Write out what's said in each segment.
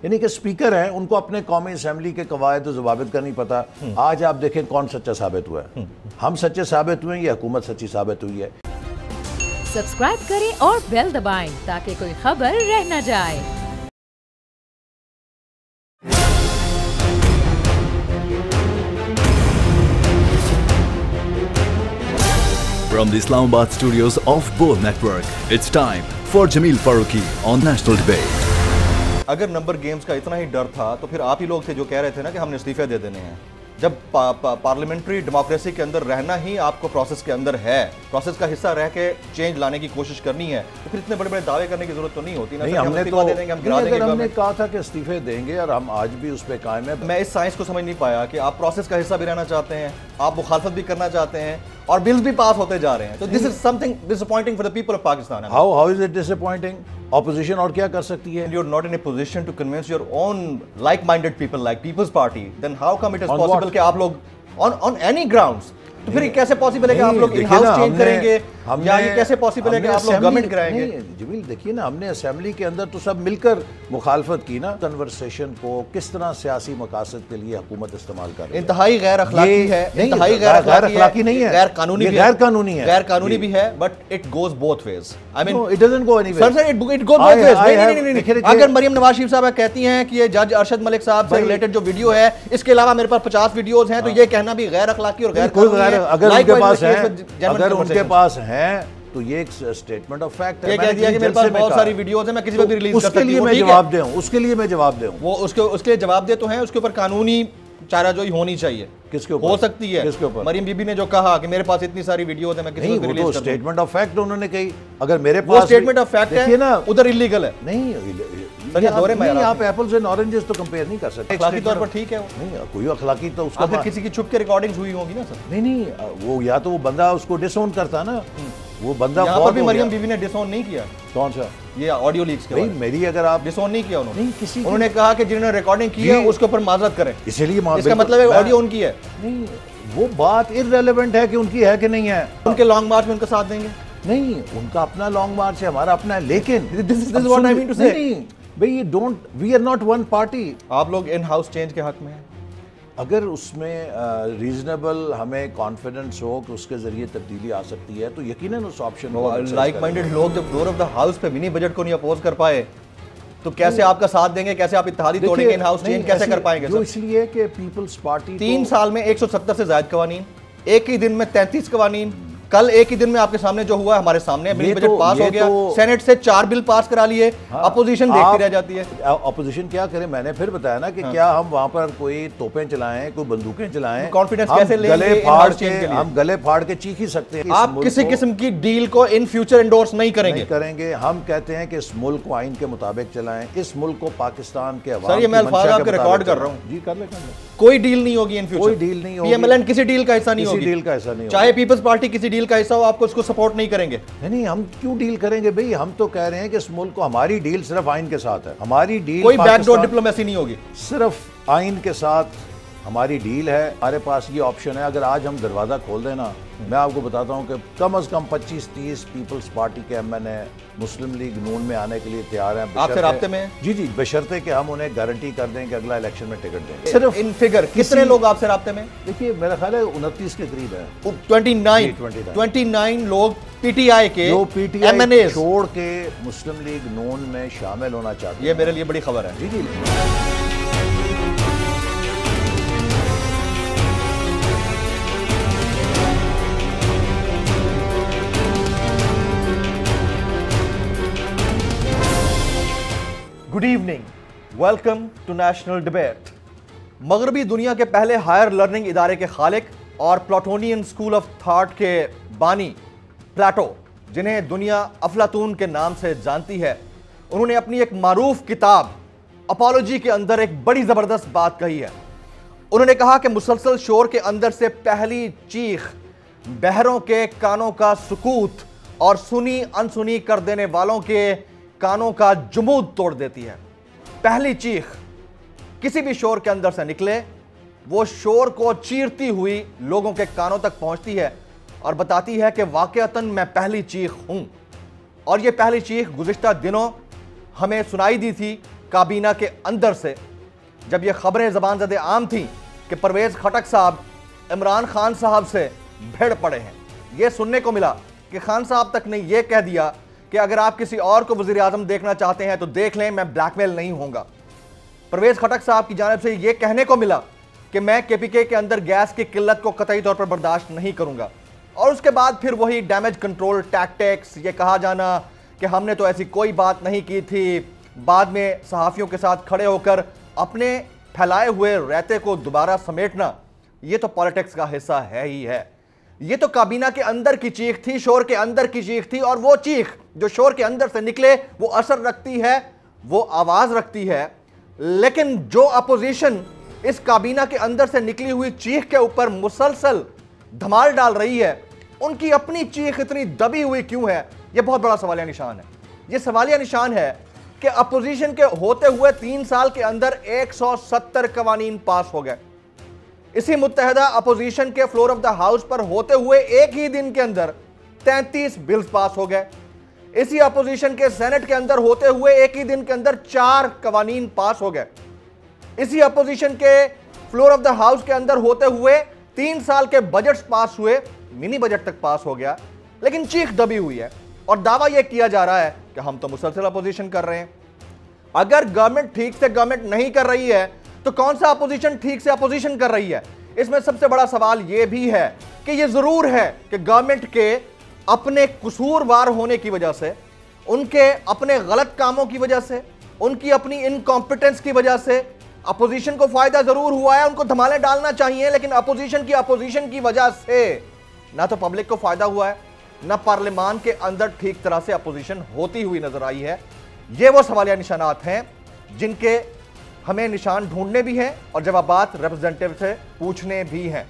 یعنی کہ سپیکر ہیں، ان کو اپنے قومی اسمبلی کے قواعد و ضوابط کا نہیں پتا. آج آپ دیکھیں کون سچا ثابت ہوا ہے. ہم سچے ثابت ہوئے ہیں یا حکومت سچی ثابت ہوئی ہے؟ سبسکرائب کریں اور بیل دبائیں تاکہ کوئی خبر رہ نہ جائے. From the Islamabad studios of Bol Network, it's time for Jameel Farooqi on National Debate. اگر نمبر گیمز کا اتنا ہی ڈر تھا تو پھر آپ ہی لوگ تھے جو کہہ رہے تھے نا کہ ہم نے استعفے دے دینے ہیں. جب پارلیمنٹری ڈیموکریسی کے اندر رہنا ہی آپ کو پروسیس کے اندر ہے، پروسیس کا حصہ رہ کے چینج لانے کی کوشش کرنی ہے، تو پھر اتنے بڑے بڑے دعوے کرنے کی ضرورت تو نہیں ہوتی نا. ہم نے کہا تھا کہ استعفے دیں گے اور ہم آج بھی اس پہ قائم ہیں. میں اس سائنس کو سمجھ نہیں پایا کہ آپ پروسیس کا حصہ بھی رہنا چاہتے ہیں، آپ مخالفت بھی کرنا چاہتے ہیں اور بلز بھی پاس ہوتے جا رہے ہیں. تو this is something disappointing for the people of Pakistan. How is it disappointing? Opposition اور کیا کر سکتی ہے؟ You are not in a position to convince your own like minded people like Peoples Party. Then how come it is possible کہ آپ لوگ on any grounds تو پھر کیسے پاسبل ہے کہ آپ لوگ ان ہاؤس چینج کریں گے یا یہ کیسے پاسبل ہے کہ آپ لوگ گورنمنٹ کرائیں گے؟ جمیل دیکھیے نا، ہم نے اسمبلی کے اندر تو سب مل کر مخالفت کی نا. کنورسیشن کو کس طرح سیاسی مقاصد کے لیے حکومت استعمال کر رہی ہے. انتہائی غیر اخلاقی ہے، انتہائی غیر اخلاقی نہیں ہے، غیر قانونی بھی ہے، غیر قانونی ہے، غیر قانونی بھی ہے. But it goes both ways. I mean it doesn't go anywhere. Sir, it goes both ways. نہیں. اگر مریم نواز شریف صاحبہ کہتی ہیں کہ یہ جج ارشد ملک صاحب سے ریلیٹڈ جو ویڈیو ہے، اس کے علاوہ میرے پاس 50 ویڈیوز ہیں، تو یہ کہنا بھی غیر اخلاقی اور غیر قانونی ہے. اگر ان کے پاس ہیں تو یہ ایک سٹیٹمنٹ آف فیکٹ ہے. یہ کہہ دیا کہ میرے پاس بہت ساری ویڈیوز ہیں، میں کسی پہ بھی ریلیز کر سکتی ہوں. اس کے لیے میں جواب دے ہوں، اس کے لیے میں جواب دے ہوں. وہ اس کے لیے جواب دے تو ہیں، اس کے اوپر قانونی چارہ جوئی ہونی چاہیے. کس کے اوپر ہو سکتی ہے؟ کس کے اوپر؟ مریم بی بی نے جو کہا کہ میرے پاس اتنی ساری ویڈیوز ہیں، میں کسی پہ بھی ریلیز کر دوں. سٹیٹمنٹ آف فیکٹ انہوں نے کہی. اگر میرے وہ پاس سٹیٹمنٹ آف فیکٹ ہے نا، ادھر انلیگل ہے. نہیں آپ ایپلز اینڈ اورنجز تو کمپیئر نہیں کر سکتے. اخلاقی طور پر ٹھیک ہے، نہیں کوئی اخلاقی تو اس کا کسی کی چھپ کے ریکارڈنگز ہوئی ہوگی نا سر. نہیں وہ یا تو وہ بندہ اس کو ڈس اون کرتا نا، وہ بندہ یہاں پر بھی مریم بی بی نے ڈس اون نہیں کیا. کون سا؟ یہ آڈیو لیکس کے بارے میں میری اگر آپ ڈس اون نہیں کیا انہوں نے کہا کہ جنہوں نے ریکارڈنگ کی ہے اس کے اوپر معذرت کریں. اسی لیے اس کا مطلب ہے آڈیو ان کی ہے. نہیں وہ بات ارریلیونٹ ہے کہ ان کی ہے کہ نہیں ہے. ان کے لانگ مارچ میں ان کا ساتھ دیں گے؟ نہیں، ان کا اپنا لانگ مارچ ہے، ہمارا اپنا ہے. لیکن بھئی we are not one party. آپ لوگ ان ہاؤس چینج کے حق میں ہیں. اگر اس میں ریزنیبل ہمیں کانفیڈنس ہو کہ اس کے ذریعے تبدیلی آ سکتی ہے تو یقیناً اس آپشن لائک مائنڈیڈ لوگ جب فلور آف دا ہاؤس پہ منی بجٹ کو نہیں اپوز کر پائے تو کیسے آپ کا ساتھ دیں گے؟ کیسے آپ اتحادی توڑیں گے؟ ان ہاؤس چینج کیسے کر پائیں گے؟ جو اس لیے کہ پیپلز پارٹی 3 سال میں 170 سے زائد قوانین، ایک ہی دن میں 33 قوانین. کل ایک ہی دن میں آپ کے سامنے جو ہوا ہے ہمارے سامنے منی بجٹ پاس ہو گیا. سینٹ سے 4 بل پاس کرا لیے. اپوزیشن دیکھتی رہ جاتی ہے. اپوزیشن کیا کرے؟ میں نے پھر بتایا نا کہ کیا ہم وہاں پر کوئی توپیں چلائیں، کوئی بندوقیں چلائیں؟ کانفیڈنس کیسے لیں گے؟ ہم گلے پھاڑ کے چیخ ہی سکتے ہیں. آپ کسی قسم کی ڈیل کو ان فیوچر انڈورس نہیں کریں گے. ہم کہتے ہیں کہ اس ملک کو آئین کے مطابق چلائیں، اس ملک کو پاکستان کے عوام. سر یہ میں الفاظ آپ کے ریکارڈ کر رہا ہوں. جی کر لیں. کوئی ڈیل نہیں ہوگی ان فیوچر. کوئی ڈیل نہیں ہوگی. پی ایم ایل این کسی ڈیل کا حصہ نہیں ہوگی. چاہے پیپلز پارٹی کسی ڈیل کا حصہ ہو، آپ کو اس کو سپورٹ نہیں کریں گے. نہیں ہم کیوں ڈیل کریں گے بھئی؟ ہم تو کہہ رہے ہیں کہ اس ملک کو ہماری ڈیل صرف آئین کے ساتھ ہے. ہماری ڈیل کوئی بیک ڈور ڈپلومیسی نہیں ہوگی، صرف آئین کے ساتھ ہماری ڈیل ہے. ہمارے پاس یہ آپشن ہے. اگر آج ہم دروازہ کھول دیں نا، میں آپ کو بتاتا ہوں کہ کم از کم 25-30 پیپلز پارٹی کے ایم این اے مسلم لیگ نون میں آنے کے لیے تیار ہیں. آپ سے رابطے میں؟ جی بشرطے کہ ہم انہیں گارنٹی کر دیں کہ اگلا الیکشن میں ٹکٹ دیں گے. صرف ان فگر کتنے لوگ آپ سے رابطے میں؟ دیکھیے میرا خیال ہے 29 کے قریب ہے. 29 لوگ پی ٹی آئی کے ایم این اے چھوڑ کے مسلم لیگ نون میں شامل ہونا چاہتے ہیں. یہ میرے لیے بڑی خبر ہے. جی good evening, welcome to national debate. مغربی دنیا کے پہلے ہائر لرننگ ادارے کے خالق اور پلاٹونین اسکول آف تھاٹ کے بانی پلاٹو، جنہیں دنیا افلاطون کے نام سے جانتی ہے، انہوں نے اپنی ایک معروف کتاب اپالوجی کے اندر ایک بڑی زبردست بات کہی ہے. انہوں نے کہا کہ مسلسل شور کے اندر سے پہلی چیخ بہروں کے کانوں کا سکوت اور سنی انسنی کر دینے والوں کے کانوں کا جمود توڑ دیتی ہے. پہلی چیخ کسی بھی شور کے اندر سے نکلے، وہ شور کو چیرتی ہوئی لوگوں کے کانوں تک پہنچتی ہے اور بتاتی ہے کہ واقعتاً میں پہلی چیخ ہوں. اور یہ پہلی چیخ گزشتہ دنوں ہمیں سنائی دی تھی کابینہ کے اندر سے جب یہ خبریں زبان زد عام تھیں کہ پرویز خٹک صاحب عمران خان صاحب سے بھیڑ پڑے ہیں، یہ سننے کو ملا کہ خان صاحب تک نے یہ کہہ دیا کہ اگر آپ کسی اور کو وزیر اعظم دیکھنا چاہتے ہیں تو دیکھ لیں، میں بلیک میل نہیں ہوں گا۔ پرویز خٹک صاحب کی جانب سے یہ کہنے کو ملا کہ میں کے پی کے اندر گیس کی قلت کو قطعی طور پر برداشت نہیں کروں گا، اور اس کے بعد پھر وہی ڈیمیج کنٹرول ٹیکٹکس، یہ کہا جانا کہ ہم نے تو ایسی کوئی بات نہیں کی تھی، بعد میں صحافیوں کے ساتھ کھڑے ہو کر اپنے پھیلائے ہوئے ریتے کو دوبارہ سمیٹنا، یہ تو پالیٹکس کا حصہ ہے ہی ہے۔ یہ تو کابینہ کے اندر کی چیخ تھی، شور کے اندر کی چیخ تھی، اور وہ چیخ جو شور کے اندر سے نکلے وہ اثر رکھتی ہے، وہ آواز رکھتی ہے۔ لیکن جو اپوزیشن اس کابینہ کے اندر سے نکلی ہوئی چیخ کے اوپر مسلسل دھمال ڈال رہی ہے، ان کی اپنی چیخ اتنی دبی ہوئی کیوں ہے؟ یہ بہت بڑا سوالیہ نشان ہے۔ یہ سوالیہ نشان ہے کہ اپوزیشن کے ہوتے ہوئے 3 سال کے اندر 170 قوانین پاس ہو گئے۔ اسی متحدہ اپوزیشن کے فلور آف دا ہاؤس پر ہوتے ہوئے ایک ہی دن کے اندر 33 بلز پاس ہو گئے۔ اسی اپوزیشن کے سینٹ کے اندر ہوتے ہوئے ایک ہی دن کے اندر 4 قوانین پاس ہو گئے۔ اسی اپوزیشن کے فلور آف دا ہاؤس کے اندر ہوتے ہوئے 3 سال کے بجٹس پاس ہوئے، منی بجٹ تک پاس ہو گیا، لیکن چیخ دبی ہوئی ہے اور دعویٰ یہ کیا جا رہا ہے کہ ہم تو مسلسل اپوزیشن کر رہے ہیں۔ اگر گورنمنٹ ٹھیک سے گورنمنٹ نہیں کر رہی ہے تو کون سا اپوزیشن ٹھیک سے اپوزیشن کر رہی ہے؟ اس میں سب سے بڑا سوال یہ بھی ہے کہ یہ ضرور ہے کہ گورنمنٹ کے اپنے قصوروار ہونے کی وجہ سے، ان کے اپنے غلط کاموں کی وجہ سے، ان کی اپنی انکمپیٹنس کی وجہ سے اپوزیشن کو فائدہ ضرور ہوا ہے، ان کو دھمالے ڈالنا چاہیے، لیکن اپوزیشن کی وجہ سے نہ تو پبلک کو فائدہ ہوا ہے، نہ پارلیمان کے اندر ٹھیک طرح سے اپوزیشن ہوتی ہوئی نظر آئی ہے۔ یہ وہ سوالیہ نشانات ہیں جن کے ہمیں نشان ڈھونڈنے بھی ہیں اور جوابات ریپرزینٹیو سے پوچھنے بھی ہیں۔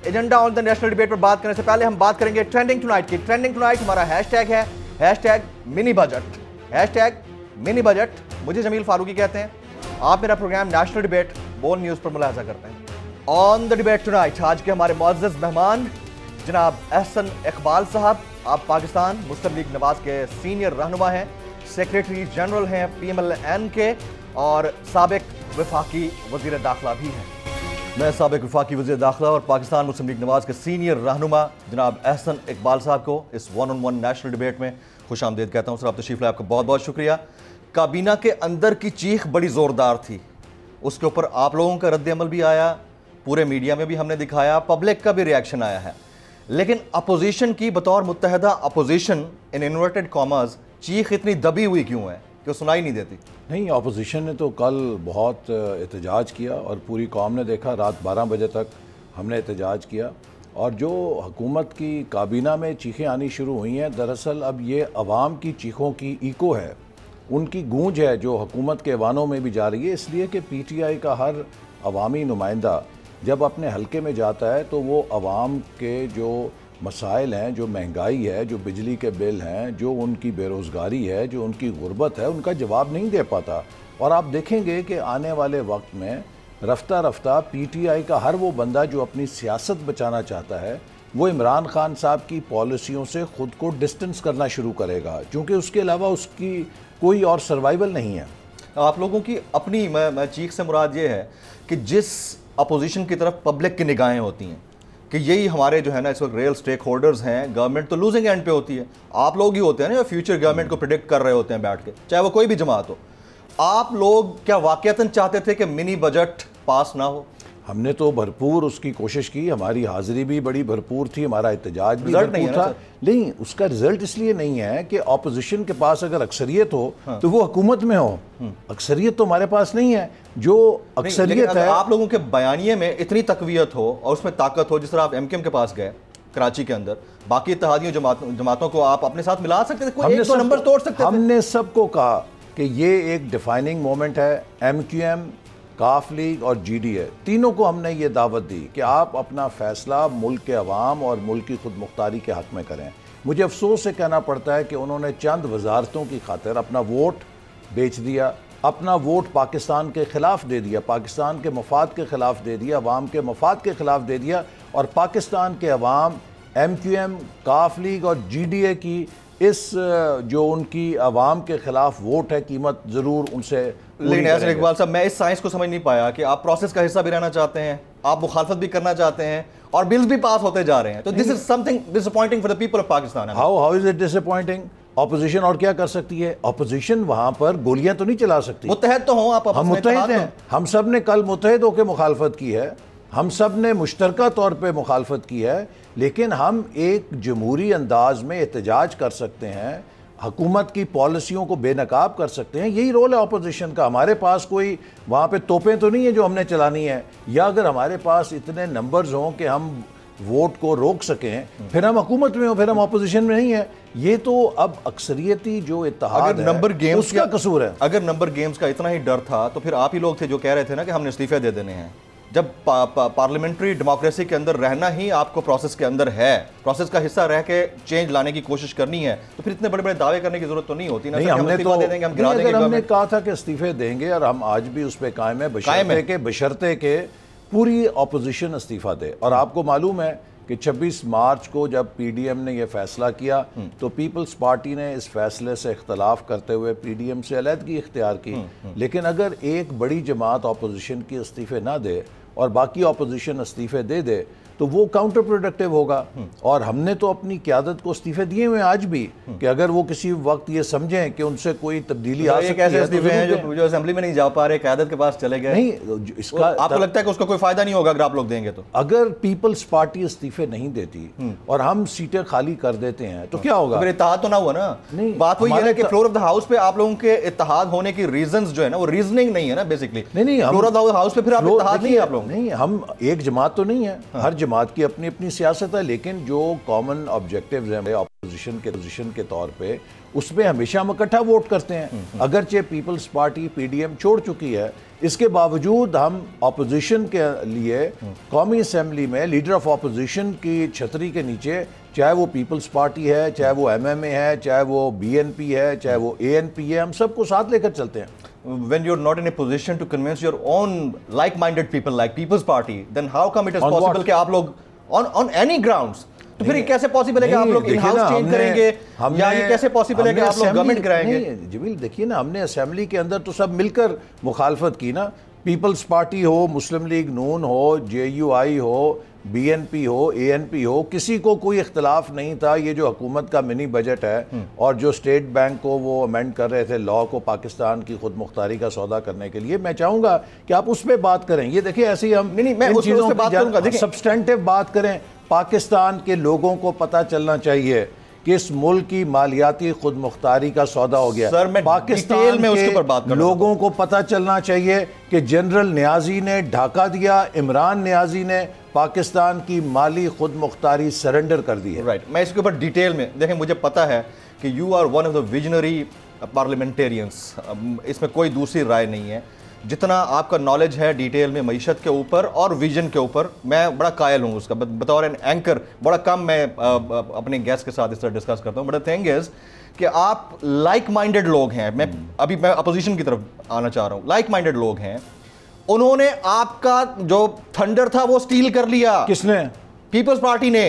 ایجنڈا آن دا نیشنل ڈیبیٹ پر بات کرنے سے پہلے ہم بات کریں گے ٹرینڈنگ ٹونائٹ کی۔ ٹرینڈنگ ٹونائٹ ہمارا ہیش ٹیگ ہے، ہیش ٹیگ منی بجٹ، ہیش ٹیگ منی بجٹ۔ مجھے جمیل فاروقی کہتے ہیں، آپ میرا پروگرام نیشنل ڈیبیٹ بول نیوز پر ملاحظہ کرتے ہیں۔ آن دا ڈیبیٹ ٹونائٹ آج کے ہمارے معزز مہمان جناب احسن اقبال صاحب، آپ پاکستان مسلم لیگ نواز کے سینئر رہنما ہیں، سیکریٹری جنرل ہیں پی ایم ایل این کے، اور سابق وفاقی وزیر داخلہ بھی ہیں۔ میں سابق وفاقی وزیر داخلہ اور پاکستان مسلم لیگ نواز کے سینئر رہنما جناب احسن اقبال صاحب کو اس 1-on-1 نیشنل ڈیبیٹ میں خوش آمدید کہتا ہوں۔ سر آپ تشریف لائے، آپ کا بہت بہت شکریہ۔ کابینہ کے اندر کی چیخ بڑی زوردار تھی، اس کے اوپر آپ لوگوں کا رد عمل بھی آیا، پورے میڈیا میں بھی ہم نے دکھایا، پبلک کا بھی ریاکشن آیا ہے، لیکن اپوزیشن کی بطور متحدہ اپوزیشن ان انورٹڈ کاماز چیخ اتنی دبی ہوئی کیوں ہے کہ وہ سنائی نہیں دیتی؟ نہیں، اپوزیشن نے تو کل بہت احتجاج کیا اور پوری قوم نے دیکھا، رات 12 بجے تک ہم نے احتجاج کیا، اور جو حکومت کی کابینہ میں چیخیں آنی شروع ہوئی ہیں، دراصل اب یہ عوام کی چیخوں کی ایکو ہے، ان کی گونج ہے جو حکومت کے ایوانوں میں بھی جا رہی ہے، اس لیے کہ پی ٹی آئی کا ہر عوامی نمائندہ جب اپنے حلقے میں جاتا ہے تو وہ عوام کے جو مسائل ہیں، جو مہنگائی ہے، جو بجلی کے بل ہیں، جو ان کی بے روزگاری ہے، جو ان کی غربت ہے، ان کا جواب نہیں دے پاتا۔ اور آپ دیکھیں گے کہ آنے والے وقت میں رفتہ رفتہ پی ٹی آئی کا ہر وہ بندہ جو اپنی سیاست بچانا چاہتا ہے وہ عمران خان صاحب کی پالیسیوں سے خود کو ڈسٹنس کرنا شروع کرے گا، کیونکہ اس کے علاوہ اس کی کوئی اور سروائیول نہیں ہے۔ آپ لوگوں کی اپنی میں چیخ سے مراد یہ ہے کہ جس اپوزیشن کی طرف پبلک کی نگاہیں ہوتی ہیں کہ یہی ہمارے جو ہے نا اس وقت ریئل سٹیک ہولڈرز ہیں، گورنمنٹ تو لوزنگ اینڈ پہ ہوتی ہے، آپ لوگ ہی ہوتے ہیں نا جو فیوچر گورنمنٹ کو پریڈکٹ کر رہے ہوتے ہیں بیٹھ کے، چاہے وہ کوئی بھی جماعت ہو۔ آپ لوگ کیا واقعتاً چاہتے تھے کہ منی بجٹ پاس نہ ہو؟ ہم نے تو بھرپور اس کی کوشش کی، ہماری حاضری بھی بڑی بھرپور تھی، ہمارا احتجاج بھی بھرپور تھا، نہیں اس کا رزلٹ اس لیے نہیں ہے کہ اپوزیشن کے پاس اگر اکثریت ہو تو وہ حکومت میں ہو، اکثریت تو ہمارے پاس نہیں ہے، جو اکثریت ہے۔ آپ لوگوں کے بیانیے میں اتنی تقویت ہو اور اس میں طاقت ہو، جس طرح آپ ایم کے پاس گئے کراچی کے اندر، باقی اتحادیوں جماعتوں کو آپ اپنے ساتھ ملا سکتے تھے، کوئی ایک دو نمبر توڑ سکتے تھے۔ ہم نے سب کو کہا کہ یہ ایک ڈیفائننگ مومنٹ ہے، ایم کیو ایم، کاف لیگ اور جی ڈی اے، تینوں کو ہم نے یہ دعوت دی کہ آپ اپنا فیصلہ ملک کے عوام اور ملک کی خود مختاری کے حق میں کریں۔ مجھے افسوس سے کہنا پڑتا ہے کہ انہوں نے چند وزارتوں کی خاطر اپنا ووٹ بیچ دیا، اپنا ووٹ پاکستان کے خلاف دے دیا، پاکستان کے مفاد کے خلاف دے دیا، عوام کے مفاد کے خلاف دے دیا، اور پاکستان کے عوام ایم کیو ایم، کاف لیگ اور جی ڈی اے کی اس جو ان کی عوام کے خلاف ووٹ ہے، قیمت ضرور ان سے لیکن ایسے اقبال صاحب میں اس سائنس کو سمجھ نہیں پایا کہ آپ پروسیس کا حصہ بھی رہنا چاہتے ہیں, آپ مخالفت بھی کرنا چاہتے ہیں, اور بلز بھی پاس ہوتے جا رہے ہیں, تو this is something disappointing for the people of Pakistan. How is it disappointing? Opposition اور کیا کر سکتی ہے؟ اپوزیشن وہاں پر گولیاں تو نہیں چلا سکتی. متحد تو ہوں آپ, ہم متحد ہیں, ہم سب نے کل متحد ہو کے مخالفت کی ہے, ہم سب نے مشترکہ طور پہ مخالفت کی ہے, لیکن ہم ایک جمہوری انداز میں احتجاج کر سکتے ہیں, حکومت کی پالیسیوں کو بے نقاب کر سکتے ہیں. یہی رول ہے اپوزیشن کا. ہمارے پاس کوئی وہاں پہ توپیں تو نہیں ہیں جو ہم نے چلانی ہے, یا اگر ہمارے پاس اتنے نمبرز ہوں کہ ہم ووٹ کو روک سکیں, پھر ہم حکومت میں ہوں, پھر ہم اپوزیشن میں نہیں ہیں. یہ تو اب اکثریتی جو اتحاد ہے اس کا قصور ہے. اگر نمبر گیمز کا اتنا ہی ڈر تھا تو پھر آپ ہی لوگ تھے جو کہہ رہے تھے نا کہ ہم نے استعفے دے دینے ہیں. جب پارلیمنٹری ڈیموکریسی کے اندر رہنا ہی آپ کو پروسیس کے اندر ہے, پروسیس کا حصہ رہ کے چینج لانے کی کوشش کرنی ہے, تو پھر اتنے بڑے بڑے دعوے کرنے کی ضرورت تو نہیں ہوتی نا. ہم نے تو ہم نے کہا تھا کہ استعفے دیں گے, اور ہم آج بھی اس پہ قائم ہیں, بشرطے کہ پوری اپوزیشن استعفا دے. اور آپ کو معلوم ہے کہ 26 مارچ کو جب پی ڈی ایم نے یہ فیصلہ کیا تو پیپلز پارٹی نے اس فیصلے سے اختلاف کرتے ہوئے پی ڈی ایم سے علیحدگی اختیار کی. لیکن اگر ایک بڑی جماعت اپوزیشن کی استعفے نہ دے اور باقی اپوزیشن استعفے دے دے تو وہ کاؤنٹر پروڈکٹیو ہوگا. اور ہم نے تو اپنی قیادت کو استعفے دیے ہوئے آج بھی, کہ اگر وہ کسی وقت یہ سمجھیں کہ ان سے کوئی تبدیلی آ سکتی ہے. استعفے ہیں جو اسمبلی میں نہیں جا پا رہے, قیادت کے پاس چلے گئے, نہیں اس کا آپ کو لگتا ہے کہ اس کا کوئی فائدہ نہیں ہوگا اگر آپ لوگ دیں گے تو؟ اگر پیپلز پارٹی استعفے نہیں دیتی اور ہم سیٹیں خالی کر دیتے ہیں تو کیا ہوگا؟ پھر اتحاد تو نہ ہوا نا. بات وہی ہے کہ فلور آف دا ہاؤس پہ آپ لوگوں کے اتحاد ہونے کی ریزنز جو ہے نا وہ ریزننگ نہیں ہے نا بیسکلی. نہیں فلور آف دا ہاؤس پہ پھر آپ اتحاد نہیں ہے آپ لوگ. نہیں, ہم ایک جماعت تو نہیں ہے, ہر جماعت کی اپنی اپنی سیاست ہے, لیکن جو کامن آبجیکٹیوز ہیں اپوزیشن کے طور پہ اس میں ہمیشہ ہم اکٹھا ووٹ کرتے ہیں. اگرچہ Peoples Party P D M چھوڑ چکی ہے, اس کے باوجود ہم اپوزیشن کے لیے قومی اسمبلی میں لیڈر آف اپوزیشن کی چھتری کے نیچے, چاہے وہ پیپلز پارٹی ہے, چاہے وہ ایم ایم اے ہے, چاہے وہ بی این پی ہے, چاہے وہ اے این پی ہے, ہم سب کو ساتھ لے کر چلتے ہیں. When you're not in a position to convince your own like-minded people like People's Party, then how come it is possible کہ آپ لوگ on any grounds, تو پھر یہ کیسے پاسبل ہے کہ آپ لوگ ان ہاؤس چینج کریں گے, یا یہ کیسے پاسبل ہے کہ آپ لوگ گورنمنٹ کرائیں گے؟ جمیل دیکھیے نا, ہم نے اسمبلی کے اندر تو سب مل کر مخالفت کی نا. پیپلز پارٹی ہو, مسلم لیگ نون ہو, جے یو آئی ہو, بی این پی ہو, اے این پی ہو, کسی کو کوئی اختلاف نہیں تھا. یہ جو حکومت کا منی بجٹ ہے اور جو اسٹیٹ بینک کو وہ امینڈ کر رہے تھے لا کو پاکستان کی خود مختاری کا سودا کرنے کے لیے, میں چاہوں گا کہ آپ اس پہ بات کریں. یہ دیکھیں ایسے ہی ہم ان چیزوں پہ سبسٹینٹیو بات کریں. پاکستان کے لوگوں کو پتہ چلنا چاہیے کہ اس ملک کی مالیاتی خود مختاری کا سودا ہو گیا. پاکستان کے لوگوں کو پتہ چلنا چاہیے کہ جنرل نیازی نے ڈھاکہ دیا, عمران نیازی نے پاکستان کی مالی خود مختاری سرنڈر کر دی ہے. رائٹ, میں اس کے اوپر ڈیٹیل میں دیکھیں, مجھے پتہ ہے کہ you are one of the visionary parliamentarians, اس میں کوئی دوسری رائے نہیں ہے. جتنا آپ کا نالج ہے ڈیٹیل میں معیشت کے اوپر اور ویژن کے اوپر, میں بڑا قائل ہوں اس کا. بطور این اینکر بڑا کم میں اپنے گیسٹ کے ساتھ اس طرح ڈسکس کرتا ہوں. بٹ تھنگ از کہ آپ لائک مائنڈڈ لوگ ہیں. میں اپوزیشن کی طرف آنا چاہ رہا ہوں. لائک مائنڈڈ لوگ ہیں, انہوں نے آپ کا جو تھنڈر تھا وہ سٹیل کر لیا. کس نے؟ پیپلز پارٹی نے.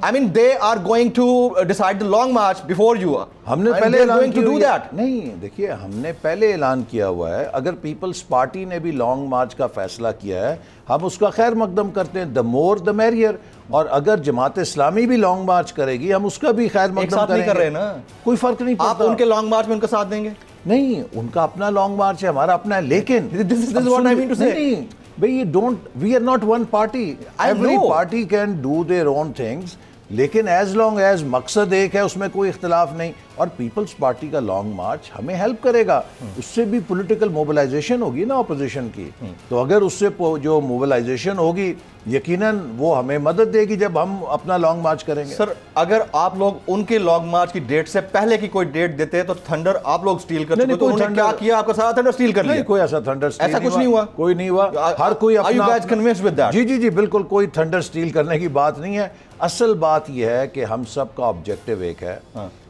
I mean they are going to decide the long march before you. ہم نے پہلے اعلان کیا نہیں, دیکھیے ہم نے پہلے اعلان کیا ہوا ہے. اگر پیپلز پارٹی نے بھی لانگ مارچ کا فیصلہ کیا ہے, ہم اس کا خیر مقدم کرتے ہیں. the more the merrier. اور اگر جماعت اسلامی بھی لانگ مارچ کرے گی, ہم اس کا بھی خیر مقدم کریں گے. کر رہے ہیں نا, کوئی فرق نہیں پڑتا. آپ ان کے لانگ مارچ میں ان کا ساتھ دیں گے؟ نہیں, ان کا اپنا لانگ مارچ ہے, ہمارا اپنا ہے. لیکن this is what I mean to say. بھئی we are not one party. Every party can do their own things. لیکن as long as مقصد ایک ہے, اس میں کوئی اختلاف نہیں. اور پیپلز پارٹی کا لانگ مارچ ہمیں ہیلپ کرے گا. اس سے بھی پولیٹیکل موبلائزیشن ہوگی نا اپوزیشن کی. تو اگر اس سے جو موبلائزیشن ہوگی, یقیناً وہ ہمیں مدد دے گی جب ہم اپنا لانگ مارچ کریں گے. سر اگر آپ لوگ ان کے لانگ مارچ کی ڈیٹ سے پہلے کی کوئی ڈیٹ دیتے تو تھنڈر آپ لوگ سٹیل کرتے. تو انہوں نے کیا کیا, آپ کا سارا تھنڈر سٹیل کر لیا؟ نہیں, کوئی ایسا تھنڈر ایسا کچھ نہیں ہوا. کوئی نہیں ہوا. ہر کوئی Are you guys convinced with that? جی بالکل, کوئی تھنڈر سٹیل کرنے کی بات نہیں ہے. اصل بات یہ ہے کہ ہم سب کا آبجیکٹیو ایک ہے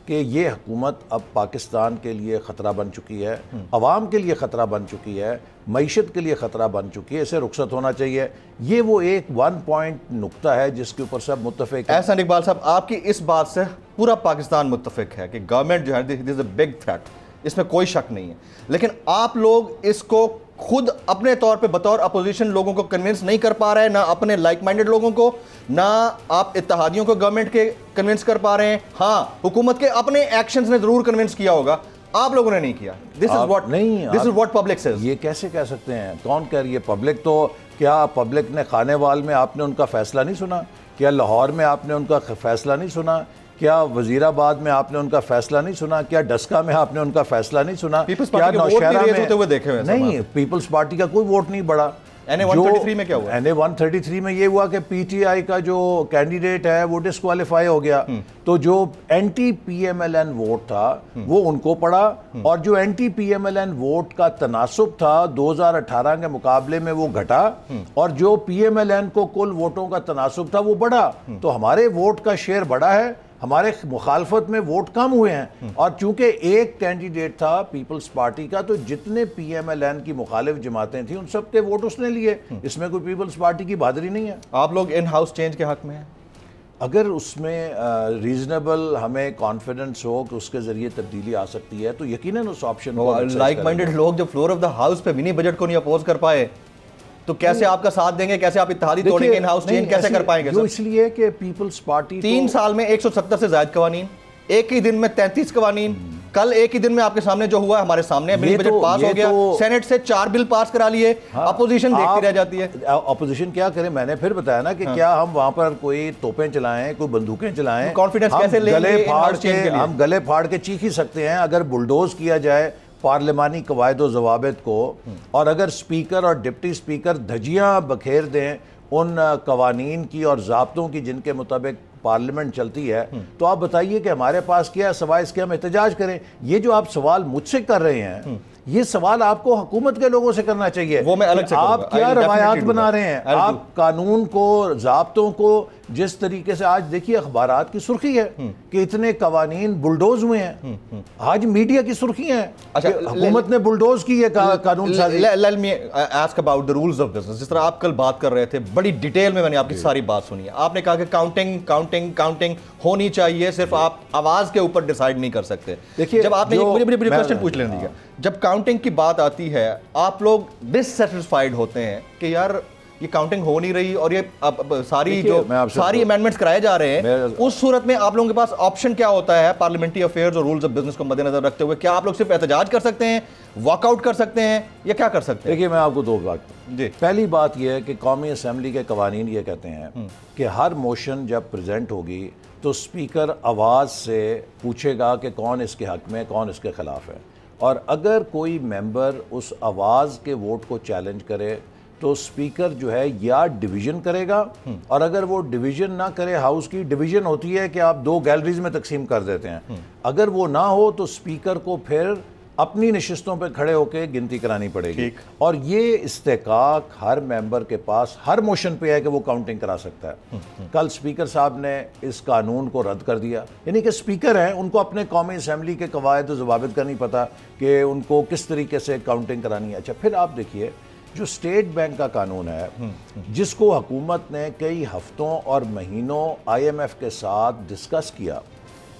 کہ یہ حکومت اب پاکستان کے لیے خطرہ بن چکی ہے, عوام کے لیے خطرہ بن چکی ہے, معیشت کے لیے خطرہ بن چکی ہے. اسے رخصت ہونا چاہیے. یہ وہ ایک 1 پوائنٹ نقطہ ہے جس کے اوپر سب متفق ہیں. احسان اقبال صاحب, آپ کی اس بات سے پورا پاکستان متفق ہے کہ گورنمنٹ جو ہے this is a big threat. اس میں کوئی شک نہیں ہے. لیکن آپ لوگ اس کو خود اپنے طور پہ بطور اپوزیشن لوگوں کو کنونس نہیں کر پا رہے ہیں, نہ اپنے لائک مائنڈڈ لوگوں کو, نہ آپ اتحادیوں کو گورنمنٹ کے کنونس کر پا رہے ہیں. ہاں, حکومت کے اپنے ایکشنز نے ضرور کنونس کیا ہوگا, آپ لوگوں نے نہیں کیا. This is what public says. یہ کیسے کہہ سکتے ہیں؟ کون کہہ رہی ہے پبلک؟ تو کیا پبلک نے خانے وال میں آپ نے ان کا فیصلہ نہیں سنا؟ کیا لاہور میں آپ نے ان کا فیصلہ نہیں سنا؟ کیا وزیر آباد میں آپ نے ان کا فیصلہ نہیں سنا؟ کیا ڈسکا میں آپ نے ان کا فیصلہ نہیں سنا؟ کیا نوشہرہ میں نہیں؟ پیپلز پارٹی کا کوئی ووٹ نہیں بڑھا. NA-133 میں کیا ہوا؟ NA-133 میں یہ ہوا کہ پی ٹی آئی کا جو کینڈیڈیٹ ہے وہ ڈسکوالیفائی ہو گیا, تو جو anti P M L N vote تھا وہ ان کو پڑا, اور جو anti P M L N vote کا تناسب تھا 2018 کے مقابلے میں وہ گھٹا, اور جو پی ایم ایل این کو کل ووٹوں کا تناسب تھا وہ بڑھا. تو ہمارے ووٹ کا شیئر بڑا ہے, ہمارے مخالفت میں ووٹ کم ہوئے ہیں. اور چونکہ ایک کینڈیڈیٹ تھا پیپلز پارٹی کا, تو جتنے پی ایم ایل این کی مخالف جماعتیں تھیں ان سب کے ووٹ اس نے لیے. اس میں کوئی پیپلز پارٹی کی بہادری نہیں ہے. آپ لوگ ان ہاؤس چینج کے حق میں ہیں؟ اگر اس میں ریزنیبل ہمیں کانفیڈنس ہو کہ اس کے ذریعے تبدیلی آ سکتی ہے تو یقیناً اس آپشن کو. لائک مائنڈڈ لوگ جب فلور آف دا ہاؤس پہ منی بجٹ کو نہیں اپوز کر پائے تو کیسے آپ کا ساتھ دیں گے؟ کیسے آپ اتحادی توڑیں گے؟ ان ہاؤس چینج کیسے کر پائیں گے؟ اس لیے کہ پیپلز پارٹی 3 سال میں 170 سے زائد قوانین, ایک ہی دن میں 33 قوانین. کل ایک ہی دن میں آپ کے سامنے جو ہوا ہے ہمارے سامنے منی بجٹ پاس ہو گیا, سینٹ سے 4 بل پاس کرا لیے, اپوزیشن دیکھتی رہ جاتی ہے. اپوزیشن کیا کرے؟ میں نے پھر بتایا نا کہ کیا ہم وہاں پر کوئی توپیں چلائیں, کوئی بندوقیں چلائیں؟ کانفیڈنس کیسے لیں گے؟ ہم گلے پھاڑ کے چیخ ہی سکتے ہیں اگر بلڈوز کیا جائے پارلیمانی قواعد و ضوابط کو, اور اگر سپیکر اور ڈپٹی سپیکر دھجیاں بکھیر دیں ان قوانین کی اور ضابطوں کی جن کے مطابق پارلیمنٹ چلتی ہے, تو آپ بتائیے کہ ہمارے پاس کیا ہے سوائے اس کے ہم احتجاج کریں؟ یہ جو آپ سوال مجھ سے کر رہے ہیں یہ سوال آپ کو حکومت کے لوگوں سے کرنا چاہیے. وہ میں الگ سے آپ کیا روایات بنا رہے ہیں؟ آپ قانون کو, ضابطوں کو جس طریقے سے آج دیکھیے اخبارات کی سرخی ہے کہ اتنے قوانین بلڈوز ہوئے ہیں, آج میڈیا کی سرخی ہیں حکومت نے بلڈوز کی ہے قانون سازی. Let me ask about the rules of business. جس طرح آپ کل بات کر رہے تھے بڑی ڈیٹیل میں نے آپ کی ساری بات سنی ہے. آپ نے کہا کہ کاؤنٹنگ ہونی چاہیے, صرف آپ آواز کے اوپر ڈیسائیڈ نہیں کر سکتے. دیکھیے جب آپ نے مجھے کوشچن پوچھ لینے دیا, جب کاؤنٹنگ کی بات آتی ہے آپ لوگ ڈس سیٹسفائیڈ ہوتے ہیں کہ یار یہ کاؤنٹنگ ہو نہیں رہی اور یہ ساری امینڈمنٹس کرائے جا رہے ہیں, اس صورت میں آپ لوگوں کے پاس آپشن کیا ہوتا ہے پارلیمنٹری افیئرز اور رولز آف بزنس کو مد نظر رکھتے ہوئے؟ کیا آپ لوگ صرف احتجاج کر سکتے ہیں, واک آؤٹ کر سکتے ہیں, یا کیا کر سکتے ہیں؟ دیکھیے میں آپ کو 2 بات. پہلی بات یہ ہے کہ قومی اسمبلی کے قوانین یہ کہتے ہیں کہ ہر موشن جب پریزنٹ ہوگی تو اسپیکر آواز سے پوچھے گا کہ کون اس کے حق میں, کون اس کے خلاف ہے, اور اگر کوئی ممبر اس آواز کے ووٹ کو چیلنج کرے تو اسپیکر جو ہے یا ڈویژن کرے گا, اور اگر وہ ڈویژن نہ کرے, ہاؤس کی ڈویژن ہوتی ہے کہ آپ 2 گیلریز میں تقسیم کر دیتے ہیں, اگر وہ نہ ہو تو اسپیکر کو پھر اپنی نشستوں پہ کھڑے ہو کے گنتی کرانی پڑے گی. اور یہ استحقاق ہر ممبر کے پاس ہر موشن پہ ہے کہ وہ کاؤنٹنگ کرا سکتا ہے. کل اسپیکر صاحب نے اس قانون کو رد کر دیا, یعنی کہ اسپیکر ہیں ان کو اپنے قومی اسمبلی کے قواعد و ضوابط کا نہیں پتہ کہ ان کو کس طریقے سے کاؤنٹنگ کرانی ہے. اچھا پھر آپ دیکھیے جو اسٹیٹ بینک کا قانون ہے جس کو حکومت نے کئی ہفتوں اور مہینوں آئی ایم ایف کے ساتھ ڈسکس کیا,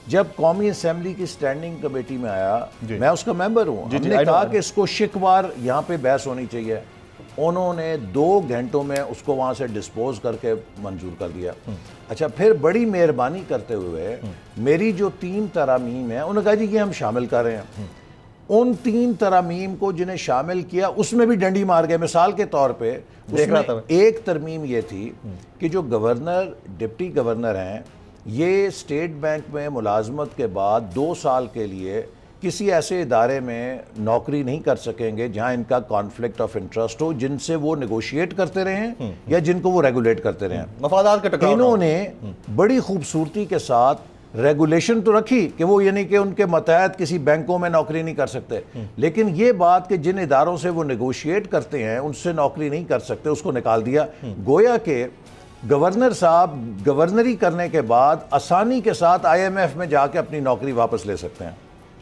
جب قومی اسمبلی کی سٹینڈنگ کمیٹی میں آیا, میں اس کا ممبر ہوں, ہم نے کہا کہ اس کو شکوار یہاں پہ بحث ہونی چاہیے, انہوں نے 2 گھنٹوں میں اس کو وہاں سے ڈسپوز کر کے منظور کر دیا. اچھا پھر بڑی مہربانی کرتے ہوئے میری جو 3 ترامیم ہیں انہوں نے کہا جی یہ ہم شامل کر رہے ہیں. ان 3 ترامیم کو جنہیں شامل کیا اس میں بھی ڈنڈی مار گئے. مثال کے طور پہ اس میں ایک ترمیم یہ تھی کہ جو گورنر, ڈپٹی گورنر ہیں, یہ اسٹیٹ بینک میں ملازمت کے بعد 2 سال کے لیے کسی ایسے ادارے میں نوکری نہیں کر سکیں گے جہاں ان کا کانفلکٹ آف انٹرسٹ ہو, جن سے وہ نیگوشیٹ کرتے رہے ہیں یا جن کو وہ ریگولیٹ کرتے رہے ہیں. مفادات کا ٹکراؤ. انہوں نے بڑی خوبصورتی کے ساتھ ریگولیشن تو رکھی کہ وہ یعنی کہ ان کے متحد کسی بینکوں میں نوکری نہیں کر سکتے, لیکن یہ بات کہ جن اداروں سے وہ نیگوشیٹ کرتے ہیں ان سے نوکری نہیں کر سکتے اس کو نکال دیا. گویا کہ گورنر صاحب گورنری کرنے کے بعد آسانی کے ساتھ آئی ایم ایف میں جا کے اپنی نوکری واپس لے سکتے ہیں.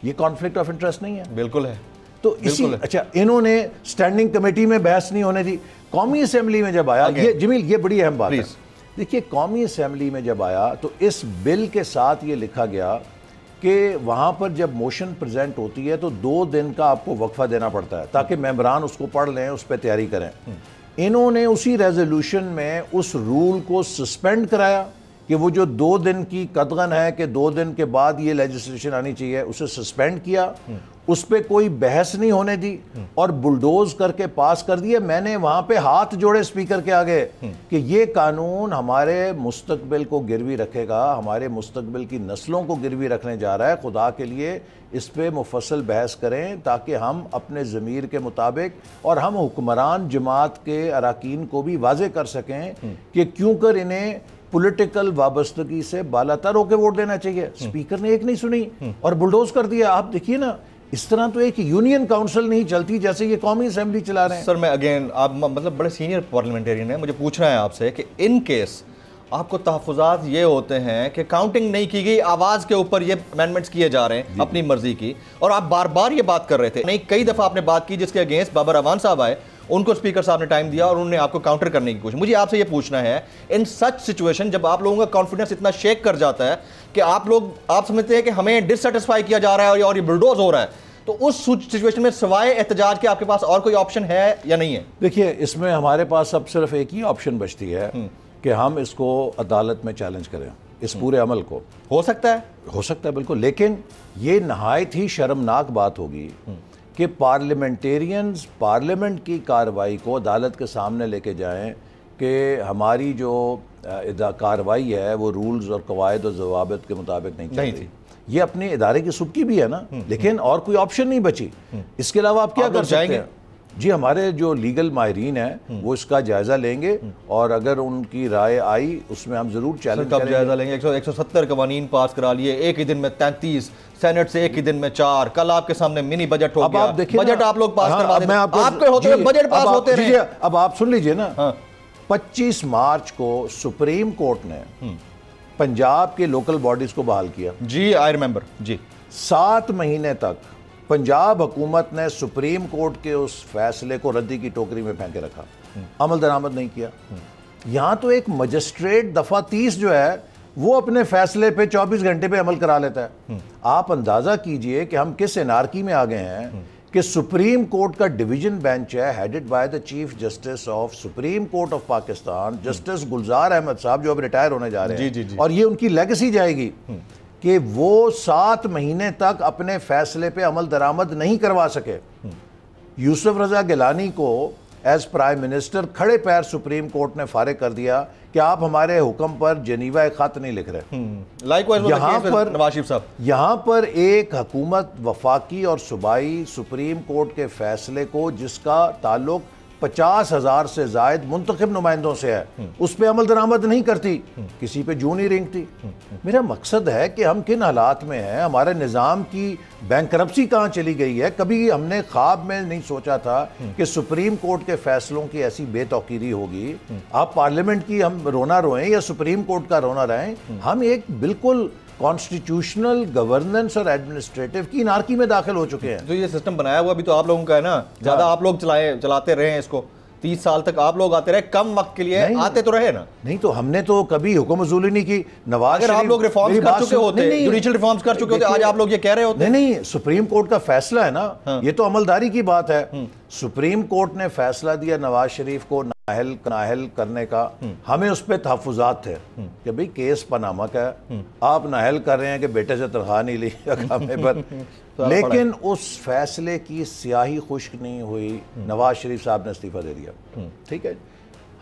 یہ کانفلکٹ آف انٹرسٹ نہیں ہے؟ بالکل ہے. تو اسی اچھا انہوں نے سٹینڈنگ کمیٹی میں بحث نہیں ہونے دی. قومی اسمبلی میں جب آیا, یہ جمیل یہ بڑی اہم بات ہے, دیکھیے قومی اسمبلی میں جب آیا تو اس بل کے ساتھ یہ لکھا گیا کہ وہاں پر جب موشن پریزنٹ ہوتی ہے تو 2 دن کا آپ کو وقفہ دینا پڑتا ہے تاکہ ممبران اس کو پڑھ لیں, اس پہ تیاری کریں. انہوں نے اسی ریزولوشن میں اس رول کو سسپینڈ کرایا کہ وہ جو 2 دن کی قدغن ہے کہ 2 دن کے بعد یہ لیجسلیشن آنی چاہیے, اسے سسپینڈ کیا, اس پہ کوئی بحث نہیں ہونے دی اور بلڈوز کر کے پاس کر دیا. میں نے وہاں پہ ہاتھ جوڑے اسپیکر کے آگے کہ یہ قانون ہمارے مستقبل کو گروی رکھے گا, ہمارے مستقبل کی نسلوں کو گروی رکھنے جا رہا ہے. خدا کے لیے اس پہ مفصل بحث کریں تاکہ ہم اپنے ضمیر کے مطابق اور ہم حکمران جماعت کے اراکین کو بھی واضح کر سکیں کہ کیوں کر انہیں پولیٹیکل وابستگی سے بالا تر ہو کے ووٹ دینا چاہیے. اسپیکر نے ایک نہیں سنی اور بلڈوز کر دیا. آپ دیکھیے نا, اس طرح تو ایک یونین کاؤنسل نہیں چلتی جیسے یہ قومی اسمبلی چلا رہے ہیں. سر میں اگین, آپ مطلب بڑے سینئر پارلیمنٹیرین ہیں, مجھے پوچھنا ہے آپ سے کہ ان کیس آپ کو تحفظات یہ ہوتے ہیں کہ کاؤنٹنگ نہیں کی گئی, آواز کے اوپر یہ امینڈمنٹس کیے جا رہے ہیں اپنی مرضی کی, اور آپ بار بار یہ بات کر رہے تھے, نہیں کئی دفعہ آپ نے بات کی جس کے اگینسٹ بابر اعوان صاحب آئے, ان کو اسپیکر صاحب نے ٹائم دیا اور انہوں نے آپ کو کاؤنٹر کرنے کی کوشش. مجھے آپ سے یہ پوچھنا ہے, ان سچ سچویشن جب آپ لوگوں کا کانفیڈنس اتنا شیک کر جاتا ہے کہ آپ سمجھتے ہیں کہ ہمیں ڈسسیٹسفائی کیا جا رہا ہے اور یہ بلڈوز ہو رہا ہے, تو اس سچویشن میں سوائے احتجاج کے آپ کے پاس اور کوئی آپشن ہے یا نہیں ہے؟ دیکھیے, اس میں ہمارے پاس اب صرف ایک ہی آپشن بچتی ہے کہ ہم اس کو عدالت میں چیلنج کریں, اس پورے عمل کو. ہو سکتا ہے بالکل, لیکن یہ نہایت ہی شرمناک بات ہوگی کہ پارلیمنٹیرینز پارلیمنٹ کی کارروائی کو عدالت کے سامنے لے کے جائیں کہ ہماری جو کارروائی ہے وہ رولز اور قواعد و ضوابط کے مطابق نہیں چل رہی. یہ اپنے ادارے کی سبکی بھی ہے نا, لیکن اور کوئی آپشن نہیں بچی. اس کے علاوہ آپ کیا کر سکتے ہیں؟ جی, ہمارے جو لیگل ماہرین ہیں وہ اس کا جائزہ لیں گے اور اگر ان کی رائے آئی اس میں ہم ضرور چیلنج کریں گے. جائزہ لیں گے. 170 قوانین پاس کرا لیے, ایک ہی دن میں 33, سینٹ سے ایک ہی دن میں 4, کل آپ کے سامنے منی بجٹ ہو گیا, بجٹ آپ لوگ پاس کروا دیں, آپ کے ہوتے ہوئے بجٹ پاس ہوتے رہے. اب آپ سن لیجئے نا, 25 مارچ کو سپریم کورٹ نے پنجاب کے لوکل باڈیز کو بحال کیا. جی آئی ریممبر. جی 7 مہینے تک پنجاب حکومت نے سپریم کورٹ کے اس فیصلے کو ردی کی ٹوکری میں پھینکے رکھا, عمل درآمد نہیں کیا. یہاں تو ایک مجسٹریٹ دفعہ 30 جو ہے وہ اپنے فیصلے پہ 24 گھنٹے پہ عمل کرا لیتا ہے. آپ اندازہ کیجئے کہ ہم کس انارکی میں آ گئے ہیں کہ سپریم کورٹ کا ڈویژن بینچ ہے headed by the chief justice of supreme court of Pakistan, justice Gulzar Ahmed صاحب, جو اب ریٹائر ہونے جا رہے ہیں, اور یہ ان کی لیگیسی جائے گی کہ وہ 7 مہینے تک اپنے فیصلے پہ عمل درآمد نہیں کروا سکے. یوسف رضا گیلانی کو ایز پرائم منسٹر کھڑے پیر سپریم کورٹ نے فارغ کر دیا کہ آپ ہمارے حکم پر جنیوا ایک خط نہیں لکھ رہے. یہاں پر ایک حکومت وفاقی اور صوبائی سپریم کورٹ کے فیصلے کو جس کا تعلق 50,000 سے زائد منتخب نمائندوں سے ہے, اس پہ عمل درآمد نہیں کرتی, کسی پہ جوں نہیں رینگتی. میرا مقصد ہے کہ ہم کن حالات میں ہیں, ہمارے نظام کی بینکرپسی کہاں چلی گئی ہے. کبھی ہم نے خواب میں نہیں سوچا تھا کہ سپریم کورٹ کے فیصلوں کی ایسی بے توقیری ہوگی. آپ پارلیمنٹ کی ہم رونا روئیں یا سپریم کورٹ کا رونا رہیں, ہم ایک بالکل کانسٹیٹیوشنل گورننس اور ایڈمنسٹریٹو کی انارکی میں داخل ہو چکے ہیں. تو یہ سسٹم بنایا ہوا بھی تو آپ لوگوں کا ہے نا, زیادہ آپ لوگ چلاتے رہے ہیں اس کو, 30 سال تک آپ لوگ آتے رہے, کم وقت کے لیے آتے تو رہے نا. نہیں تو ہم نے تو کبھی حکم عزولی نہیں کی. نواز اگر آپ لوگ ریفارمز کر چکے ہوتے, جوڈیشل ریفارمز کر چکے ہوتے, آج آپ لوگ یہ کہہ رہے ہوتے. نہیں, سپریم کورٹ کا فیصلہ ہے نا, یہ تو عملداری کی بات ہے. سپریم کورٹ نے فیصلہ دیا نواز شریف کو نااہل کرنے کا, ہمیں اس پہ تحفظات تھے کہ بھئی کیس پاناما کا ہے, آپ نااہل کر رہے ہیں کہ بیٹے سے تنخواہ نہیں لی اقامے پر, لیکن اس فیصلے کی سیاہی خشک نہیں ہوئی. نواز شریف صاحب نے استعفیٰ دے دیا, ٹھیک ہے,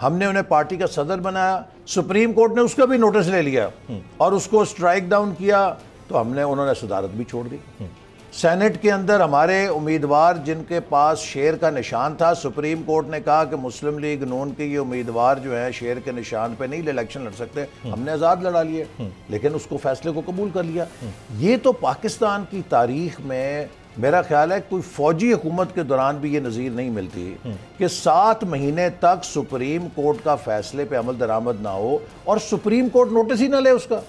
ہم نے انہیں پارٹی کا صدر بنایا, سپریم کورٹ نے اس کا بھی نوٹس لے لیا اور اس کو سٹرائک ڈاؤن کیا, تو انہوں نے صدارت بھی چھوڑ دی. سینٹ کے اندر ہمارے امیدوار جن کے پاس شیر کا نشان تھا, سپریم کورٹ نے کہا کہ مسلم لیگ نون کے یہ امیدوار جو ہیں شیر کے نشان پہ نہیں الیکشن لڑ سکتے, ہم نے آزاد لڑا لیے, لیکن اس کو فیصلے کو قبول کر لیا. یہ تو پاکستان کی تاریخ میں میرا خیال ہے کوئی فوجی حکومت کے دوران بھی یہ نظیر نہیں ملتی کہ 7 مہینے تک سپریم کورٹ کا فیصلے پہ عمل درآمد نہ ہو اور سپریم کورٹ نوٹس ہی نہ لے اس کا.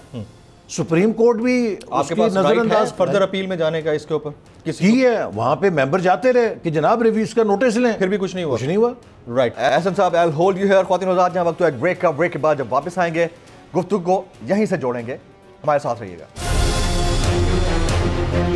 سپریم کورٹ بھی آپ کے پاس نظر انداز فردر اپیل میں جانے کا اس کے اوپر کی ہے, وہاں پہ ممبر جاتے رہے کہ جناب ریویز کا نوٹس لیں, پھر بھی کچھ نہیں ہوا. رائٹ احسن صاحب, I'll hold you here. خواتین و حضرات, جہاں وقت ایک بریک کے بعد جب واپس آئیں گے گفتگو کو یہیں سے جوڑیں گے, ہمارے ساتھ رہیے گا. Welcome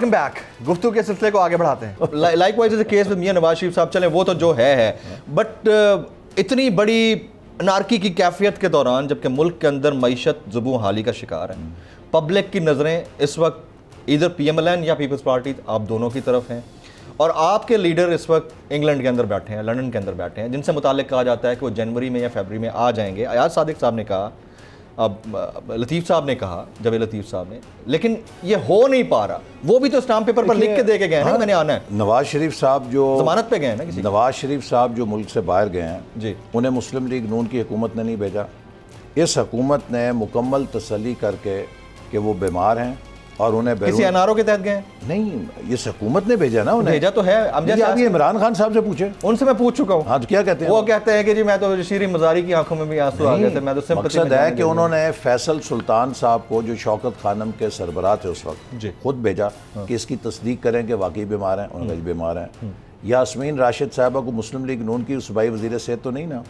back. گفتگو کے سلسلے کو آگے بڑھاتے ہیں. Like wise is case with Mian Nawaz Sharif صاحب. چلیں وہ تو جو ہے بٹ اتنی بڑی انارکی کی کیفیت کے دوران جبکہ ملک کے اندر معیشت زبوں حالی کا شکار ہے, پبلک کی نظریں اس وقت ادھر پی ایم ایل این یا پیپلز پارٹی آپ دونوں کی طرف ہیں, اور آپ کے لیڈر اس وقت انگلینڈ کے اندر بیٹھے ہیں, لنڈن کے اندر بیٹھے ہیں, جن سے متعلق کہا جاتا ہے کہ وہ جنوری میں یا فیبری میں آ جائیں گے. ایاز صادق صاحب نے کہا, اب لطیف صاحب نے کہا, جاوید لطیف صاحب نے, لیکن یہ ہو نہیں پا رہا. وہ بھی تو اسٹامپ پیپر پر لکھ کے دے کے گئے ہیں میں نے آنا ہے. نواز شریف صاحب جو ضمانت پہ گئے ہیں نا کسی, نواز شریف صاحب جو ملک سے باہر گئے ہیں جی, انہیں مسلم لیگ نون کی حکومت نے نہیں بھیجا. اس حکومت نے مکمل تسلی کر کے کہ وہ بیمار ہیں اور انہیں کسی این آر او کے تحت گئے ہیں. نہیں, اس حکومت نے بھیجا نا انہیں. بھیجا تو ہے. آپ یہ عمران خان صاحب سے پوچھیں, ان سے میں پوچھ چکا ہوں. ہاں تو کیا کہتے ہیں وہ کہتے ہیں کہ جی میں تو شیریں مزاری کی آنکھوں میں بھی آنسو آ گئے تھے. میں تو مقصد ہے کہ انہوں نے فیصل سلطان صاحب کو جو شوکت خانم کے سربراہ تھے اس وقت خود بھیجا کہ اس کی تصدیق کریں کہ واقعی بیمار ہیں. انہوں نے بیمار ہیں. یاسمین راشد صاحبہ کو مسلم لیگ نون کی صوبائی وزیر صحت تو نہیں نا,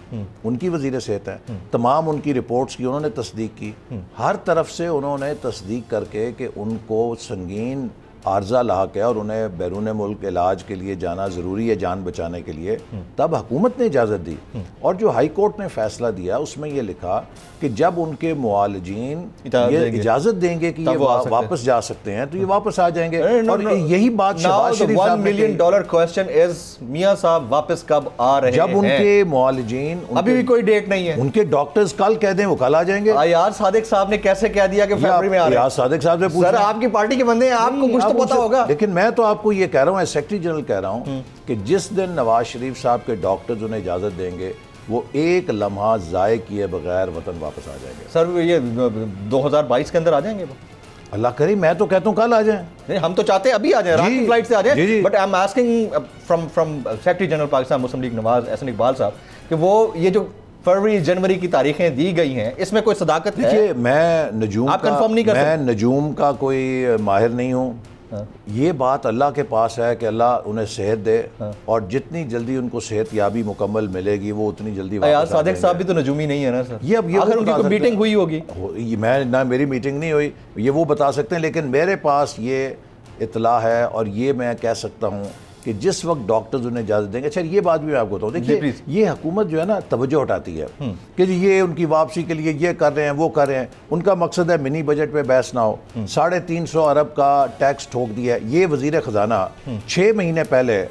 ان کی وزیر صحت ہے. تمام ان کی رپورٹس کی انہوں نے تصدیق کی. ہر طرف سے انہوں نے تصدیق کر کے کہ ان کو سنگین عارضہ لاحق ہے اور انہیں بیرون ملک علاج کے لیے جانا ضروری ہے جان بچانے کے لیے. تب حکومت نے اجازت دی, اور جو ہائی کورٹ نے فیصلہ دیا اس میں یہ لکھا کہ جب ان کے معالجین یہ اجازت دیں گے کہ یہ واپس جا سکتے ہیں تو یہ واپس آ جائیں گے. اور یہی بات شہباز شریف صاحب نے $1 ملین کوسچن از میاں صاحب واپس کب آ رہے ہیں. جب ان کے معالجین, ابھی بھی کوئی ڈیٹ نہیں ہے, ان کے ڈاکٹرز کل کہہ دیں وہ کل آ جائیں گے. ایاز صادق صاحب نے کیسے کہہ دیا کہ فیبری میں آ رہے ہیں؟ ایاز صادق صاحب سے پوچھیں. سر آپ کی پارٹی کے بندے ہیں, آپ کو کچھ تو پتا ہوگا. لیکن میں تو آپ کو یہ کہہ رہا ہوں, سیکرٹری جنرل کہہ رہا ہوں کہ جس دن نواز شریف صاحب کے ڈاکٹرز انہیں اجازت دیں گے وہ ایک لمحہ ضائع کیے بغیر وطن واپس آ جائیں گے. سر یہ 2022 کے اندر آ جائیں گے وہ؟ اللہ کرے, میں تو کہتا ہوں کل آ جائیں. نہیں, ہم تو چاہتے ہیں ابھی آ جائیں, رات کی فلائٹ سے آ جائیں. But I am asking from secretary general Pakistan Muslim League Nawaz Ahsan Iqbal صاحب کہ وہ یہ جو فروری جنوری کی تاریخیں دی گئی ہیں اس میں کوئی صداقت ہے؟ دیکھیے میں نجوم کا کوئی ماہر نہیں ہوں. یہ بات اللہ کے پاس ہے کہ اللہ انہیں صحت دے, اور جتنی جلدی ان کو صحت یابی مکمل ملے گی وہ اتنی جلدی واپس آ جائیں گے. صادق صاحب بھی تو نجومی نہیں ہے نا سر. یہ اب اگر ان کی میٹنگ ہوئی ہوگی, میں نہ میری میٹنگ نہیں ہوئی, یہ وہ بتا سکتے ہیں. لیکن میرے پاس یہ اطلاع ہے اور یہ میں کہہ سکتا ہوں کہ جس وقت ڈاکٹرز انہیں اجازت دیں گے. اچھا یہ بات بھی میں آپ کو بتاؤں, دیکھیے یہ حکومت جو ہے نا توجہ ہٹاتی ہے کہ جی یہ ان کی واپسی کے لیے یہ کر رہے ہیں وہ کر رہے ہیں. ان کا مقصد ہے منی بجٹ پہ بحث نہ ہو. 350 ارب کا ٹیکس ٹھوک دیا ہے. یہ وزیر خزانہ 6 مہینے پہلے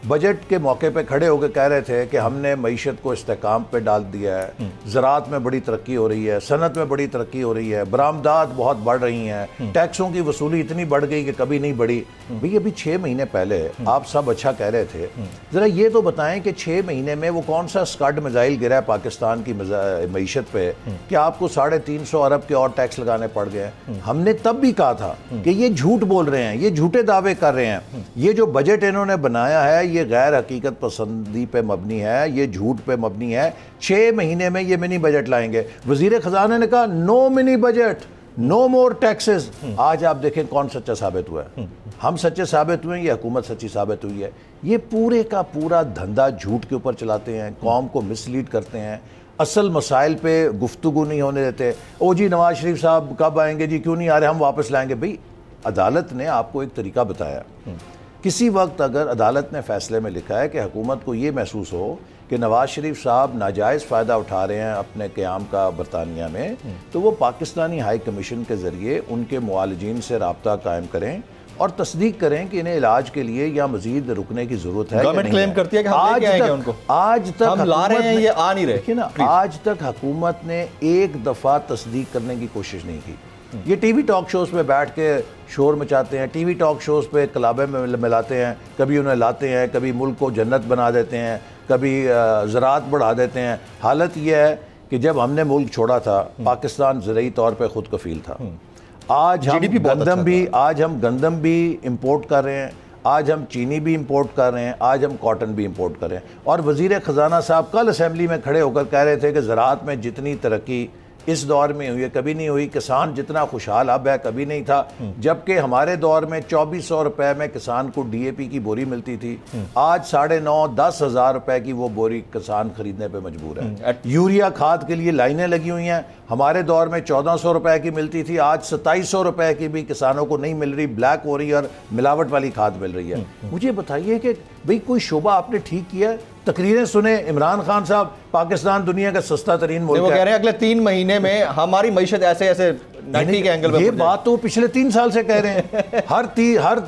بجٹ کے موقع پہ کھڑے ہو کے کہہ رہے تھے کہ ہم نے معیشت کو استحکام پہ ڈال دیا ہے, زراعت میں بڑی ترقی ہو رہی ہے, صنعت میں بڑی ترقی ہو رہی ہے, برآمدات بہت بڑھ رہی ہیں, ٹیکسوں کی وصولی اتنی بڑھ گئی کہ کبھی نہیں بڑھی. بھئی ابھی 6 مہینے پہلے آپ سب اچھا کہہ رہے تھے, ذرا یہ تو بتائیں کہ 6 مہینے میں وہ کون سا اسکڈ میزائل گرا ہے پاکستان کی معیشت پہ کہ آپ کو 350 ارب کے اور ٹیکس لگانے پڑ گئے. ہم نے تب بھی کہا تھا کہ یہ جھوٹ بول رہے ہیں, یہ جھوٹے دعوے کر رہے ہیں, یہ جو بجٹ انہوں نے بنایا ہے یہ غیر حقیقت پسندی پہ مبنی ہے, یہ جھوٹ پہ مبنی ہے. 6 مہینے میں یہ منی بجٹ لائیں گے. وزیر خزانہ نے کہا نو منی بجٹ, نو مور ٹیکسز. آج آپ دیکھیں کون سچا ثابت ہوا ہے. ہم سچے ثابت ہوئے ہیں, یہ حکومت سچی ثابت ہوئی ہے. یہ پورے کا پورا دھندا جھوٹ کے اوپر چلاتے ہیں, قوم کو مس لیڈ کرتے ہیں, اصل مسائل پہ گفتگو نہیں ہونے دیتے. او جی نواز شریف صاحب کب آئیں گے, جی کیوں نہیں آ رہے, ہم واپس لائیں گے. بھئی عدالت نے آپ کو ایک طریقہ بتایا. کسی وقت اگر عدالت نے فیصلے میں لکھا ہے کہ حکومت کو یہ محسوس ہو کہ نواز شریف صاحب ناجائز فائدہ اٹھا رہے ہیں اپنے قیام کا برطانیہ میں, تو وہ پاکستانی ہائی کمیشن کے ذریعے ان کے معالجین سے رابطہ قائم کریں اور تصدیق کریں کہ انہیں علاج کے لیے یا مزید رکنے کی ضرورت ہے. گورنمنٹ کلیم کرتی ہے کہ ہم لے کے آئیں گے ان کو, آج تک ہم لا رہے ہیں, یہ آ نہیں رہے. دیکھیں نا, آج تک حکومت نے ایک دفعہ تصدیق کرنے کی کوشش نہیں کی. یہ ٹی وی ٹاک شوز پہ بیٹھ کے شور مچاتے ہیں, ٹی وی ٹاک شوز پہ کلابیں میں ملاتے ہیں, کبھی انہیں لاتے ہیں, کبھی ملک کو جنت بنا دیتے ہیں, کبھی زراعت بڑھا دیتے ہیں. حالت یہ ہے کہ جب ہم نے ملک چھوڑا تھا پاکستان زرعی طور پہ خود کفیل تھا. آج ہم گندم بھی امپورٹ کر رہے ہیں, آج ہم چینی بھی امپورٹ کر رہے ہیں, آج ہم کاٹن بھی امپورٹ کر رہے ہیں. اور وزیر خزانہ صاحب کل اسمبلی میں کھڑے ہو کر کہہ رہے تھے کہ زراعت میں جتنی ترقی اس دور میں ہوئی ہے, کبھی نہیں ہوئی. کسان جتنا خوشحال اب ہے کبھی نہیں تھا, جبکہ ہمارے دور میں 2400 روپے میں کسان کو ڈی اے پی کی بوری ملتی تھی. آج 9,500-10,000 روپے کی وہ بوری کسان خریدنے پہ مجبور ہے. یوریا کھاد کے لیے لائنیں لگی ہوئی ہیں. ہمارے دور میں 1400 روپے کی ملتی تھی, آج 2700 روپے کی بھی کسانوں کو نہیں مل رہی, بلیک ہو رہی ہے اور ملاوٹ والی کھاد مل رہی ہے. مجھے بتائیے کہ بھئی کوئی شعبہ آپ نے ٹھیک کیا ہے؟ تقریریں سنیں, عمران خان صاحب پاکستان دنیا کا سستا ترین ملک ہے, وہ کہہ رہے ہیں اگلے 3 مہینے میں ہماری معیشت ایسے 90 کے اینگل یہ بات تو پچھلے 3 سال سے کہہ رہے ہیں. ہر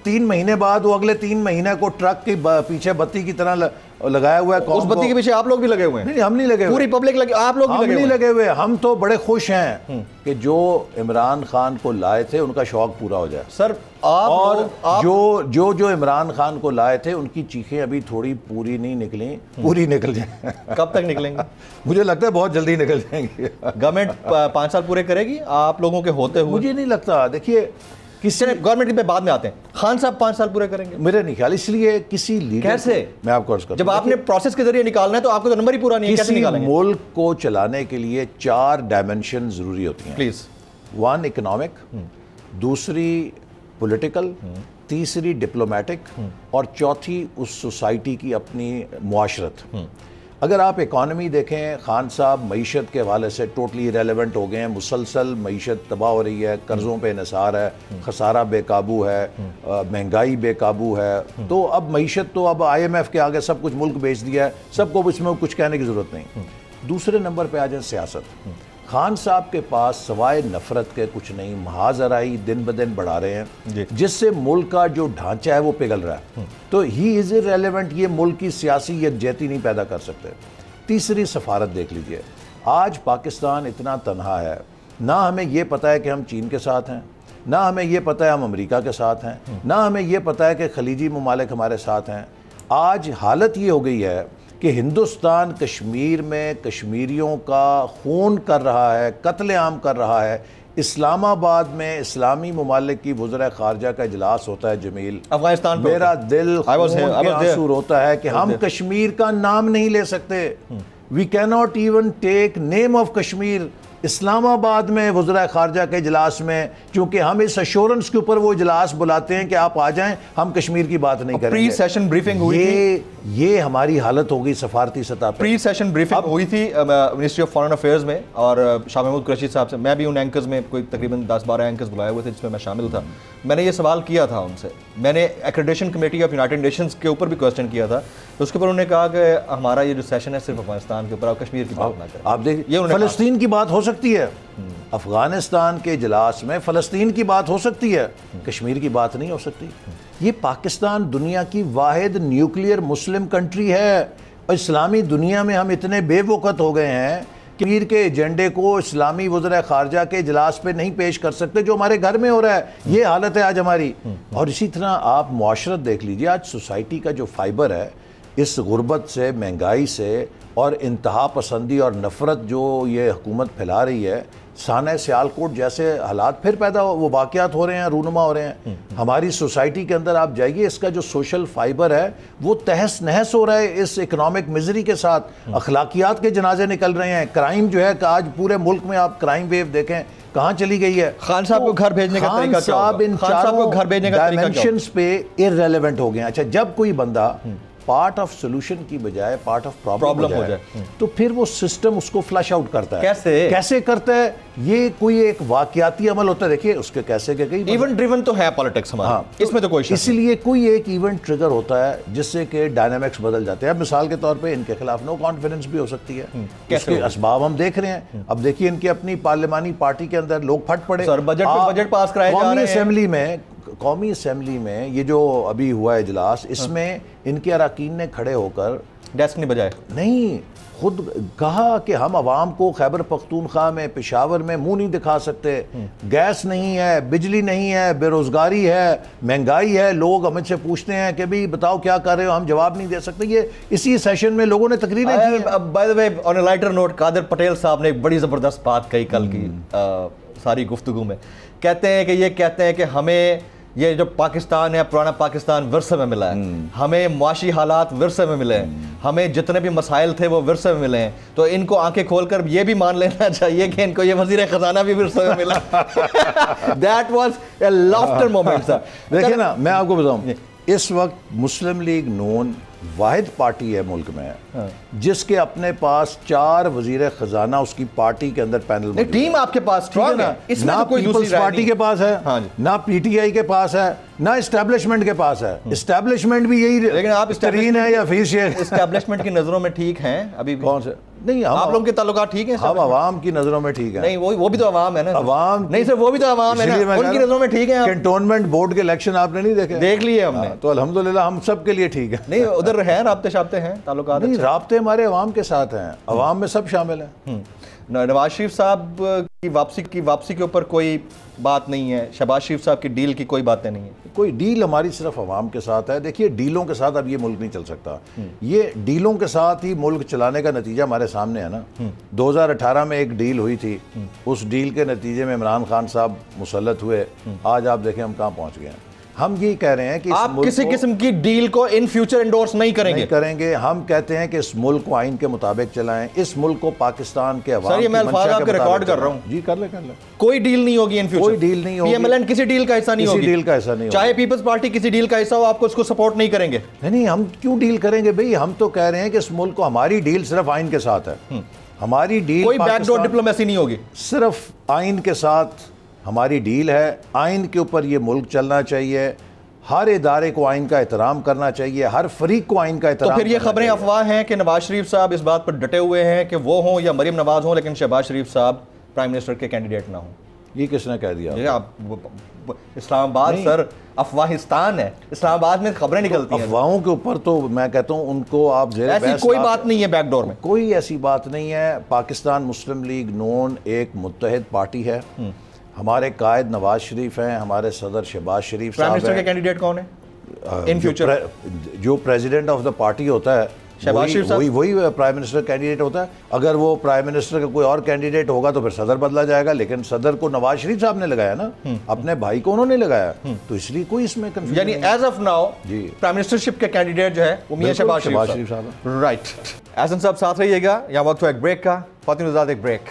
3 مہینے بعد وہ اگلے 3 مہینے کو ٹرک کے پیچھے بتی کی طرح لگایا ہوا ہے. اس بتی کے پیچھے آپ لوگ بھی لگے ہوئے ہیں؟ نہیں, ہم نہیں لگے ہوئے, پوری پبلک لگے, آپ لوگ بھی نہیں لگے ہوئے. ہم تو بڑے خوش ہیں کہ جو عمران خان کو لائے تھے ان کا شوق پورا ہو جائے. سر اور جو عمران خان کو لائے تھے ان کی چیخیں ابھی تھوڑی پوری نہیں نکلیں, پوری نکل جائیں. کب تک نکلیں گے؟ مجھے لگتا ہے بہت جلدی نکل جائیں گے. گورنمنٹ 5 سال پورے کرے گی آپ لوگوں کے ہوتے ہوئے؟ مجھے نہیں لگتا. دیکھیے کسی گورنمنٹ پہ بعد میں آتے ہیں, خان صاحب 5 سال پورے کریں گے؟ میرے نہیں خیال. اس لیے کسی لیڈر کیسے, میں آپ کو عرض کرتا ہوں, جب آپ نے پروسیس کے ذریعے نکالنا ہے تو آپ کو تو نمبر ہی پورا نہیں ہے, کیسے نکالیں گے؟ ملک کو چلانے کے لیے 4 ڈائمنشن ضروری ہوتی ہیں. پلیز. 1 اکنامک, دوسری پولیٹیکل, تیسری ڈپلومیٹک, اور چوتھی اس سوسائٹی کی اپنی معاشرت. اگر آپ اکانومی دیکھیں, خان صاحب معیشت کے حوالے سے ٹوٹلی ریلیونٹ ہو گئے ہیں. مسلسل معیشت تباہ ہو رہی ہے, قرضوں پہ انحصار ہے, خسارہ بے قابو ہے, مہنگائی بے قابو ہے. تو اب معیشت تو اب IMF کے آگے سب کچھ ملک بیچ دیا ہے, سب کو اس میں کچھ کہنے کی ضرورت نہیں. دوسرے نمبر پہ آ جائیں سیاست. خان صاحب کے پاس سوائے نفرت کے کچھ نہیں. محاذ آرائی دن بدن بڑھا رہے ہیں جس سے ملک کا جو ڈھانچہ ہے وہ پگھل رہا ہے. تو ہی از irrelevant, یہ ملک کی سیاسی یکجہتی نہیں پیدا کر سکتے. تیسری سفارت دیکھ لیجئے, آج پاکستان اتنا تنہا ہے, نہ ہمیں یہ پتہ ہے کہ ہم چین کے ساتھ ہیں, نہ ہمیں یہ پتہ ہے ہم امریکہ کے ساتھ ہیں, نہ ہمیں یہ پتہ ہے کہ خلیجی ممالک ہمارے ساتھ ہیں. آج حالت یہ ہو گئی ہے کہ ہندوستان کشمیر میں کشمیریوں کا خون کر رہا ہے, قتل عام کر رہا ہے. اسلام آباد میں اسلامی ممالک کی وزراء خارجہ کا اجلاس ہوتا ہے جمیل, افغانستان پہ میرا دل خون کے آنسو روتا ہے کہ ہم کشمیر کا نام نہیں لے سکتے. We cannot even take name of Kashmir. اسلام آباد میں وزراء خارجہ کے اجلاس میں, چونکہ ہم اس ایشورنس کے اوپر وہ اجلاس بلاتے ہیں کہ آپ آ جائیں, ہم کشمیر کی بات نہیں کریں گے. پری سیشن بریفنگ ہوئی تھی, یہ ہماری حالت ہو گئی سفارتی سطح پر. پری سیشن بریفنگ ہوئی تھی منسٹری آف فارن افیئرز میں, اور شاہ محمود قریشی صاحب سے, میں بھی ان اینکرز میں کوئی تقریباً 10-12 اینکرز بلائے ہوئے تھے جس میں میں شامل تھا. میں نے یہ سوال کیا تھا ان سے, میں نے accreditation committee of United nations کے اوپر بھی کوسچن کیا تھا, تو اس کے اوپر انہوں نے کہا کہ ہمارا یہ جو سیشن ہے صرف افغانستان کے اوپر, آپ کشمیر کی بات نہ کریں. آپ دیکھیں فلسطین کی بات ہو سکتی ہے, افغانستان کے اجلاس میں فلسطین کی بات ہو سکتی ہے, کشمیر کی بات نہیں ہو سکتی. یہ پاکستان دنیا کی واحد نیوکلیئر مسلم کنٹری ہے, اور اسلامی دنیا میں ہم اتنے بے وقت ہو گئے ہیں کہ کشمیر کے ایجنڈے کو اسلامی وزراء خارجہ کے اجلاس پہ نہیں پیش کر سکتے, جو ہمارے گھر میں ہو رہا ہے. یہ حالت ہے آج ہماری. اور اسی طرح آپ معاشرت دیکھ لیجئے, آج سوسائٹی کا جو فائبر ہے, اس غربت سے, مہنگائی سے اور انتہا پسندی اور نفرت جو یہ حکومت پھیلا رہی ہے, سانحہ سیالکوٹ جیسے حالات پھر پیدا وہ واقعات ہو رہے ہیں, رونما ہو رہے ہیں. ہماری سوسائٹی کے اندر آپ جائیے, اس کا جو سوشل فائبر ہے وہ تہس نہس ہو رہا ہے اس اکنامک مزری کے ساتھ. اخلاقیات کے جنازے نکل رہے ہیں. کرائم جو ہے کہ آج پورے ملک میں آپ کرائم ویو دیکھیں کہاں چلی گئی ہے. خان صاحب کو گھر بھیجنے کا طریقہ کیا ہوگا؟ خان صاحب کو گھر بھیجنے کا طریقہ ڈائمنشنز پہ irrelevant ہو گئے ہیں. اچھا, جب کوئی بندہ پارٹ آف سولوشن کی بجائے پارٹ آف پرابلم ہو جائے تو پھر وہ سسٹم اس کو فلش آؤٹ کرتا ہے. کیسے کرتا ہے؟ یہ کوئی ایک واقعاتی عمل ہوتا ہے. دیکھیے اس کے کیسے کہ ایونٹ ڈریون تو ہے پالیٹکس ہمارا, اس میں تو کوئی شک نہیں. اس لیے کوئی ایک ایونٹ ٹریگر ہوتا ہے جس سے کہ ڈائنامکس بدل جاتے ہیں. اب مثال کے طور پہ ان کے خلاف نو کانفیڈنس بھی ہو سکتی ہے, اس کے اسباب ہم دیکھ رہے ہیں. اب دیکھیے ان کی اپنی پارلیمانی پارٹی کے اندر لوگ پھٹ پڑے. بجٹ پاس کرائے جا رہے ہیں. قومی اسمبلی میں یہ جو ابھی ہوا ہے اجلاس, اس میں ان کے اراکین نے کھڑے ہو کر ڈیسک نہیں بجائے, نہیں خود کہا کہ ہم عوام کو خیبر پختونخوا میں, پشاور میں منہ نہیں دکھا سکتے. گیس نہیں ہے, بجلی نہیں ہے, بے روزگاری ہے, مہنگائی ہے. لوگ ہمیں سے پوچھتے ہیں کہ بھئی بتاؤ کیا کر رہے ہو, ہم جواب نہیں دے سکتے. یہ اسی سیشن میں لوگوں نے تقریریں کی ہیں. By the way on a lighter note, Qadir Patel صاحب نے ایک بڑی زبردست بات کہی کل کی ساری گفتگو میں. کہتے ہیں کہ ہمیں یہ جو پاکستان ہے پرانا پاکستان ورثے میں ملا ہے, ہمیں معاشی حالات ورثے میں ملے ہیں, ہمیں جتنے بھی مسائل تھے وہ ورثے میں ملے ہیں, تو ان کو آنکھیں کھول کر یہ بھی مان لینا چاہیے کہ ان کو یہ وزیر خزانہ بھی ورثے میں ملا. That was a laughter moment sir. دیکھیں نا, میں آپ کو بتاؤں, اس وقت مسلم لیگ نون واحد پارٹی ہے ملک میں جس کے اپنے پاس 4 وزیر خزانہ اس کی پارٹی کے اندر پینل میں. ٹیم آپ کے پاس اسٹرانگ ہے, اس میں نہ کوئی پیپلز پارٹی کے پاس ہے, نہ پی ٹی آئی کے پاس ہے, نہ اسٹیبلشمنٹ کے پاس ہے. اسٹیبلشمنٹ بھی یہی لیکن آپ ترین ہے یا فیس شیخ. اسٹیبلشمنٹ کی نظروں میں ٹھیک ہیں ابھی کون سے؟ نہیں, آپ لوگوں کے تعلقات ٹھیک ہیں, ہم عوام کی نظروں میں ٹھیک ہیں. نہیں وہ بھی تو عوام ہے نا, عوام نہیں سر وہ بھی تو عوام ہے نا, ان کی نظروں میں ٹھیک ہیں. کنٹونمنٹ بورڈ کے الیکشن آپ نے نہیں دیکھے؟ دیکھ لیے ہم نے, تو الحمدللہ ہم سب کے لیے ٹھیک ہے. نہیں ادھر ہیں رابطے شابطے ہیں, تعلقات نہیں, رابطے ہمارے عوام کے ساتھ ہیں, عوام میں سب شامل ہیں. نواز شریف صاحب کی واپسی کے اوپر کوئی بات نہیں ہے, شہباز شریف صاحب کی ڈیل کی کوئی باتیں نہیں ہیں. کوئی ڈیل ہماری صرف عوام کے ساتھ ہے. دیکھیے ڈیلوں کے ساتھ اب یہ ملک نہیں چل سکتا. یہ ڈیلوں کے ساتھ ہی ملک چلانے کا نتیجہ ہمارے سامنے ہے نا. 2018 میں ایک ڈیل ہوئی تھی, اس ڈیل کے نتیجے میں عمران خان صاحب مسلط ہوئے. آج آپ دیکھیں ہم کہاں پہنچ گئے ہیں. ہم یہی کہہ رہے ہیں کہ آپ کسی قسم کی ڈیل کو ان فیوچر انڈورس نہیں کریں گے. ہم کہتے ہیں کہ اس ملک کو آئین کے مطابق چلائیں, اس ملک کو پاکستان کے عوام سر, یہ میں الفاظ آپ کے ریکارڈ کر رہا ہوں. جی کر لیں. کوئی ڈیل نہیں ہوگی ان فیوچر, کوئی ڈیل نہیں ہوگی. پی ایم ایل این کسی ڈیل کا حصہ نہیں ہوگی, کسی ڈیل کا حصہ نہیں ہوگی. چاہے پیپلز پارٹی کسی ڈیل کا حصہ ہو, آپ کو اس کو سپورٹ نہیں کریں گے. نہیں, ہم کیوں ڈیل کریں گے بھئی؟ ہم تو کہہ رہے ہیں کہ اس ملک کو, ہماری ڈیل صرف آئین کے ساتھ ہے. ہماری ڈیل کوئی بیک ڈور ڈپلومیسی نہیں ہوگی, صرف آئین کے ساتھ ہماری ڈیل ہے. آئین کے اوپر یہ ملک چلنا چاہیے, ہر ادارے کو آئین کا احترام کرنا چاہیے, ہر فریق کو آئین کا احترام. تو پھر یہ خبریں افواہ ہیں کہ نواز شریف صاحب اس بات پر ڈٹے ہوئے ہیں کہ وہ ہوں یا مریم نواز ہوں لیکن شہباز شریف صاحب پرائم منسٹر کے کینڈیڈیٹ نہ ہوں. یہ کس نے کہہ دیا؟ اسلام آباد سر افواہستان ہے, اسلام آباد میں خبریں نکلتی ہیں. افواہوں کے اوپر تو میں کہتا ہوں ان کو آپ زیر بحث, ایسی کوئی بات نہیں ہے بیک ڈور میں, کوئی ایسی بات نہیں ہے. پاکستان مسلم لیگ نون ایک متحد پارٹی ہے. ہمارے قائد نواز شریف ہیں, ہمارے صدر شہباز شریف پرائم صاحب منسٹر کے کینڈیڈیٹ کون ہے ان فیوچر؟ جو پریزیڈنٹ آف دا پارٹی ہوتا ہے وہی پرائم منسٹر کینڈیڈیٹ ہوتا ہے. اگر وہ پرائم منسٹر کا کوئی اور کینڈیڈیٹ ہوگا تو پھر صدر بدلا جائے گا, لیکن صدر کو نواز شریف صاحب نے لگایا نا, اپنے بھائی کو انہوں نے لگایا, تو اس لیے کوئی اس میں کنفیوژن. یعنی as of now prime ministership کے کینڈیڈیٹ جو ہے وہ میاں شہباز شریف صاحب. رائٹ, احسن صاحب ساتھ رہیے گا. یہاں وقت ہو ایک بریک کا. فاطمہ رضا ایک بریک.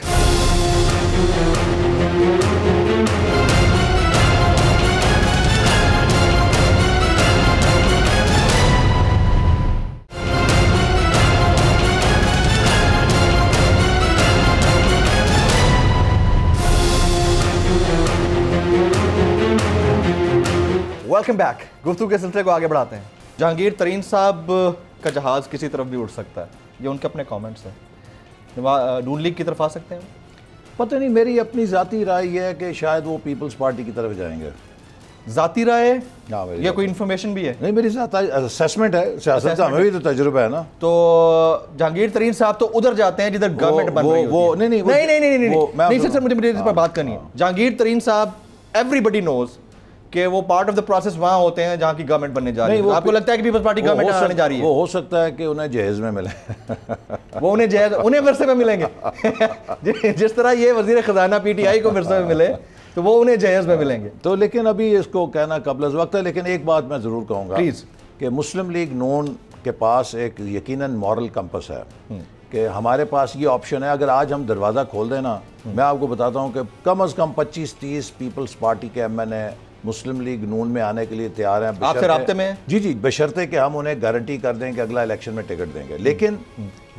Welcome back. گفتگو کے سلسلے کو آگے بڑھاتے ہیں. جہانگیر ترین صاحب کا جہاز کسی طرف بھی اڑ سکتا ہے, یہ ان کے اپنے کامنٹس ہیں. نون لیگ کی طرف آ سکتے ہیں؟ پتہ نہیں, میری اپنی ذاتی رائے یہ ہے کہ شاید وہ پیپلز پارٹی کی طرف جائیں گے. ذاتی رائے یا کوئی انفارمیشن بھی ہے؟ نہیں, میری ذاتی اسیسمنٹ ہے, سیاست کا ہمیں بھی تو تجربہ ہے نا. تو جہانگیر ترین صاحب تو ادھر جاتے ہیں جدھر گورنمنٹ بن رہی ہوتی ہے. نہیں سر, مجھے اس پر بات کرنی ہے. جہانگیر ترین صاحب ایوری بڈی نوز کہ وہ پارٹ آف دا پروسیس وہاں ہوتے ہیں جہاں کی گورنمنٹ بننے جا رہی ہے. آپ کو لگتا ہے کہ پیپلز پارٹی گورنمنٹ آنے جا رہی ہے؟ وہ ہو سکتا ہے کہ انہیں جہیز میں ملے. وہ انہیں ورثے میں ملیں گے, جس طرح یہ وزیر خزانہ پی ٹی آئی کو ورثے میں ملے تو وہ انہیں جہیز میں ملیں گے. تو لیکن ابھی اس کو کہنا قبل از وقت ہے. لیکن ایک بات میں ضرور کہوں گا پلیز, کہ مسلم لیگ نون کے پاس ایک یقیناً مورل کمپس ہے کہ ہمارے پاس یہ آپشن ہے. اگر آج ہم دروازہ کھول دیں نا, میں آپ کو بتاتا ہوں کہ کم از کم 25-30 پیپلز پارٹی کے ایم این اے مسلم لیگ نون میں آنے کے لیے تیار ہیں. آپ سے رابطے میں؟ جی, بشرطے کہ ہم انہیں گارنٹی کر دیں کہ اگلا الیکشن میں ٹکٹ دیں گے. لیکن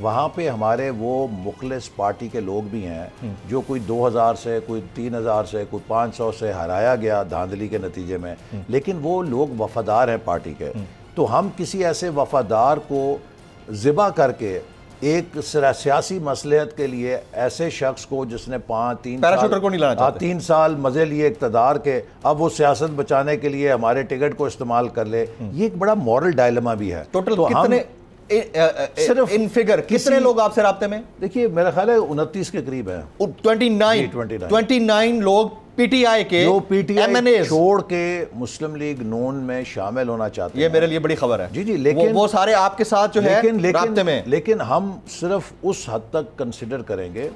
وہاں پہ ہمارے وہ مخلص پارٹی کے لوگ بھی ہیں جو کوئی 2000 سے, کوئی 3000 سے, کوئی 500 سے ہرایا گیا دھاندلی کے نتیجے میں, لیکن وہ لوگ وفادار ہیں پارٹی کے. تو ہم کسی ایسے وفادار کو ذبح کر کے ایک سیاسی مصلحت کے لیے ایسے شخص کو جس نے 3 سال مزے لیے اقتدار کے, اب وہ سیاست بچانے کے لیے ہمارے ٹکٹ کو استعمال کر لے, یہ ایک بڑا مورل ڈائلما بھی ہے. ٹوٹل کتنے صرف ان فگر کتنے لوگ آپ سے رابطے میں؟ دیکھیے میرا خیال ہے 29 کے قریب ہیں. 29 لوگ پی ٹی آئی کے ایم این اے چھوڑ کے مسلم لیگ نون میں شامل ہونا چاہتے ہیں. یہ میرے لیے بڑی خبر ہے. جی, لیکن وہ سارے آپ کے ساتھ جو ہے رابطے میں. لیکن ہم صرف اس حد تک کنسیڈر کریں گے,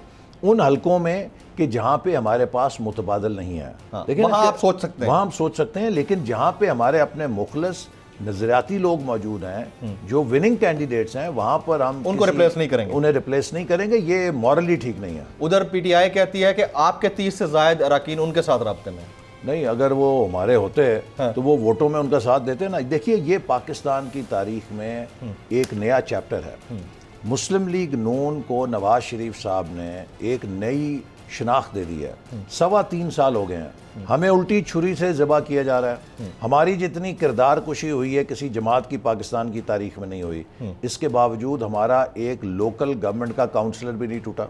ان حلقوں میں کہ جہاں پہ ہمارے پاس متبادل نہیں ہے، لیکن وہاں آپ سوچ سکتے ہیں، وہاں ہم سوچ سکتے ہیں، لیکن جہاں پہ ہمارے اپنے مخلص نظریاتی لوگ موجود ہیں جو وننگ کینڈیڈیٹس ہیں، وہاں پر ہم ان کو ریپلیس نہیں کریں گے، انہیں ریپلیس نہیں کریں گے. یہ مورلی ٹھیک نہیں ہے. ادھر پی ٹی آئی کہتی ہے کہ آپ کے 30 سے زائد اراکین ان کے ساتھ رابطے میں نہیں. اگر وہ ہمارے ہوتے تو وہ ووٹوں میں ان کا ساتھ دیتے نا. دیکھیے یہ پاکستان کی تاریخ میں ایک نیا چیپٹر ہے. مسلم لیگ نون کو نواز شریف صاحب نے ایک نئی شناخت دے دی ہے. 3.25 سال ہو گئے ہیں، ہمیں الٹی چھری سے ذبح کیا جا رہا ہے. ہماری جتنی کردار کشی ہوئی ہے کسی جماعت کی پاکستان کی تاریخ میں نہیں ہوئی. اس کے باوجود ہمارا ایک لوکل گورنمنٹ کا کاؤنسلر بھی نہیں ٹوٹا.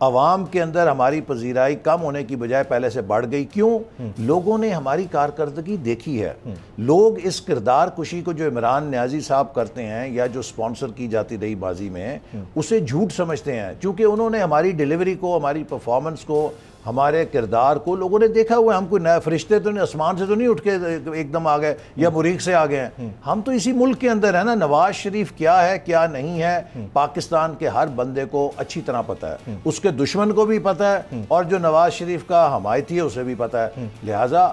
عوام کے اندر ہماری پذیرائی کم ہونے کی بجائے پہلے سے بڑھ گئی. کیوں؟ لوگوں نے ہماری کارکردگی دیکھی ہے. لوگ اس کردار کشی کو جو عمران نیازی صاحب کرتے ہیں یا جو سپانسر کی جاتی رہی ماضی میں، اسے جھوٹ سمجھتے ہیں، چونکہ انہوں نے ہماری ڈیلیوری کو، ہماری پرفارمنس کو، ہمارے کردار کو لوگوں نے دیکھا ہوا ہے. ہم کوئی نئے فرشتے تو نہیں، آسمان سے تو نہیں اٹھ کے ایک دم آ گئے یا مریخ سے آ گئے ہیں. ہم تو اسی ملک کے اندر ہیں نا. نواز شریف کیا ہے کیا نہیں ہے پاکستان کے ہر بندے کو اچھی طرح پتہ ہے. اس کے دشمن کو بھی پتہ ہے اور جو نواز شریف کا حمایتی ہے اسے بھی پتہ ہے. لہٰذا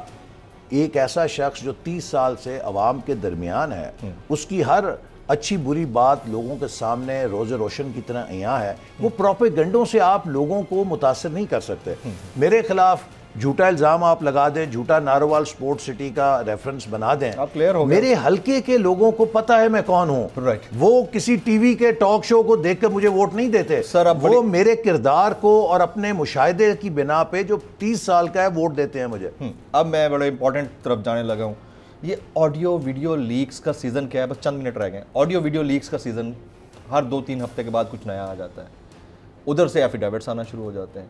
ایک ایسا شخص جو 30 سال سے عوام کے درمیان ہے، اس کی ہر اچھی بری بات لوگوں کے سامنے روز روشن کی طرح عیاں ہے. وہ پروپیگنڈوں سے آپ لوگوں کو متاثر نہیں کر سکتے. میرے خلاف جھوٹا الزام آپ لگا دیں، جھوٹا ناروال سپورٹ سٹی کا ریفرنس بنا دیں، میرے حلقے کے لوگوں کو پتہ ہے میں کون ہوں. وہ کسی ٹی وی کے ٹاک شو کو دیکھ کر مجھے ووٹ نہیں دیتے. وہ میرے کردار کو اور اپنے مشاہدے کی بنا پہ جو 30 سال کا ہے ووٹ دیتے ہیں مجھے. اب میں بڑے امپورٹنٹ طرف جانے لگا ہوں. یہ آڈیو ویڈیو لیکس کا سیزن کیا ہے؟ بس چند منٹ رہ گئے. آڈیو ویڈیو لیکس کا سیزن ہر 2-3 ہفتے کے بعد کچھ نیا آ جاتا ہے. ادھر سے ایفیڈیوٹس آنا شروع ہو جاتے ہیں.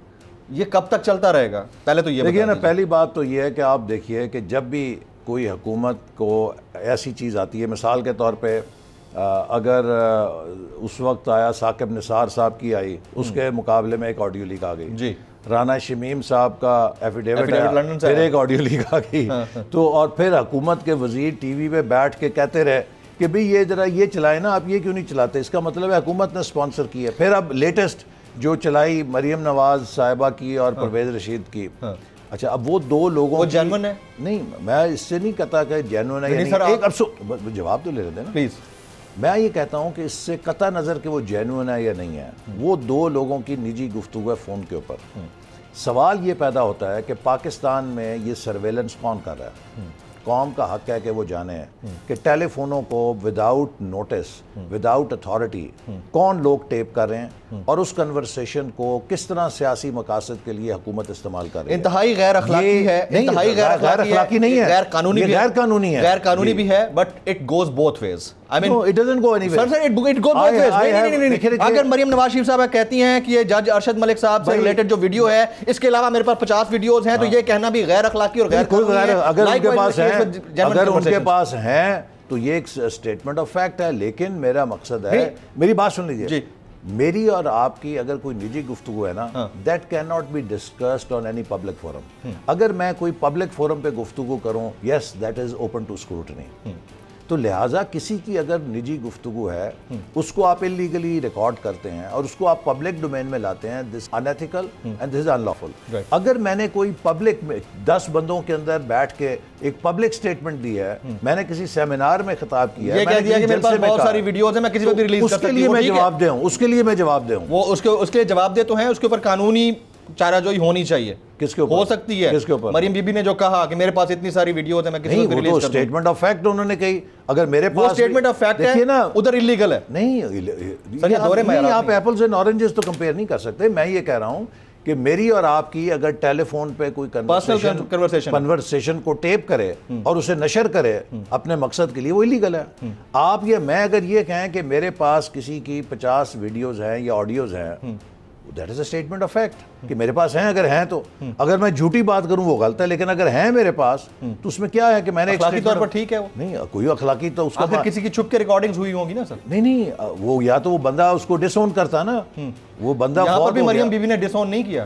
یہ کب تک چلتا رہے گا؟ پہلے تو یہ دیکھیے نا، پہلی بات تو یہ ہے کہ آپ دیکھیے کہ جب بھی کوئی حکومت کو ایسی چیز آتی ہے، مثال کے طور پہ اگر اس وقت آیا ثاقب نثار صاحب کی آئی، اس کے مقابلے میں ایک آڈیو لیک آ گئی. جی. رانا شمیم صاحب کا ایفیڈیوٹ ہے، پھر ایک آڈیو لیک آ گئی. تو اور پھر حکومت کے وزیر ٹی وی پہ بیٹھ کے کہتے رہے کہ بھئی یہ ذرا یہ چلائے نا، آپ یہ کیوں نہیں چلاتے؟ اس کا مطلب ہے حکومت نے سپانسر کی ہے. پھر اب لیٹسٹ جو چلائی مریم نواز صاحبہ کی اور پرویز رشید کی. اچھا، اب وہ دو لوگوں وہ جینون ہے؟ نہیں، میں اس سے نہیں کہتا کہ جینون ہے. ایک جواب تو لے رہے تھے نا پلیز. میں یہ کہتا ہوں کہ اس سے قطع نظر کہ وہ جینون ہے یا نہیں ہے، وہ دو لوگوں کی نجی گفتگو ہے فون کے اوپر. سوال یہ پیدا ہوتا ہے کہ پاکستان میں یہ سرویلنس کون کر رہا ہے؟ قوم کا حق ہے کہ وہ جانے کہ ٹیلی فونوں کو وداؤٹ نوٹس، وداؤٹ اتھارٹی کون لوگ ٹیپ کر رہے ہیں اور اس کنورسیشن کو کس طرح سیاسی مقاصد کے لیے حکومت استعمال کر رہی ہے. انتہائی غیر اخلاقی ہے. انتہائی غیر اخلاقی نہیں ہے، غیر قانونی بھی ہے. غیر قانونی ہے، غیر قانونی بھی ہے، but it goes both ways. I mean, no, it doesn't go anywhere. Sir, it goes both ways. نہیں. اگر مریم نواز شریف صاحب کہتی ہیں کہ یہ جج ارشد ملک صاحب سے ریلیٹڈ جو ویڈیو ہے، اس کے علاوہ میرے پاس 50 ویڈیوز ہیں، تو یہ کہنا بھی غیر اخلاقی اور غیر قانونی ہے. اگر ان کے پاس ہیں تو یہ ایک اسٹیٹمنٹ آف فیکٹ ہے. لیکن میرا مقصد ہے، میری بات سن لیجیے، میری اور آپ کی اگر کوئی نجی گفتگو ہے نا، that can not be discussed on any public forum. اگر میں کوئی پبلک فورم پہ گفتگو کروں، yes that is open to scrutiny. تو لہٰذا کسی کی اگر نجی گفتگو ہے، اس کو آپ انلیگلی ریکارڈ کرتے ہیں اور اس کو آپ پبلک ڈومین میں لاتے ہیں، دس انیتھیکل اینڈ دس ان لافل. اگر میں نے کوئی پبلک میں 10 بندوں کے اندر بیٹھ کے ایک پبلک سٹیٹمنٹ دی ہے، میں نے کسی سیمینار میں خطاب کیا ہے، یہ کہہ دیا کہ میرے پاس بہت ساری ویڈیوز ہیں، میں کسی وقت بھی ریلیز کر سکتی ہوں، اس کے لیے میں جواب دے ہوں، اس کے لیے میں جواب دے ہوں. وہ اس کے لیے جواب دے تو ہیں، اس کے اوپر قانونی چارہ جوئی ہونی چاہیے. کس کے اوپر ہو سکتی ہے؟ کس کے اوپر؟ مریم بی بی نے جو کہا کہ میرے پاس اتنی ساری ویڈیوز ہیں، میں کسی کو ریلیز کر دوں. اسٹیٹمنٹ آف فیکٹ انہوں نے کہی. اگر میرے پاس وہ اسٹیٹمنٹ آف فیکٹ ہے نا، ادھر انلیگل ہے. نہیں، آپ ایپلز اینڈ اورنجز تو کمپیئر نہیں کر سکتے. میں یہ کہہ رہا ہوں کہ میری اور آپ کی اگر ٹیلی فون پہ کوئی کنورسیشن کو ٹیپ کرے اور اسے نشر کرے اپنے مقصد کے لیے، وہ انلیگل ہے. آپ یہ میں اگر یہ کہیں کہ میرے پاس کسی کی 50 ویڈیوز ہیں یا آڈیوز ہیں، that is a statement of fact کہ میرے پاس ہیں. اگر ہیں تو اگر میں جھوٹی بات کروں وہ غلط ہے، لیکن اگر ہیں میرے پاس تو اس میں کیا ہے کہ میں نے اخلاقی طور پر ٹھیک ہے. وہ نہیں کوئی اخلاقی تو اس کا کسی کی چھپ کے ریکارڈنگز ہوئی ہوں گی نا سر. نہیں وہ یا تو وہ بندہ اس کو ڈس اون کرتا نا، وہ بندہ یہاں پر بھی مریم بی بی نے ڈس اون نہیں کیا.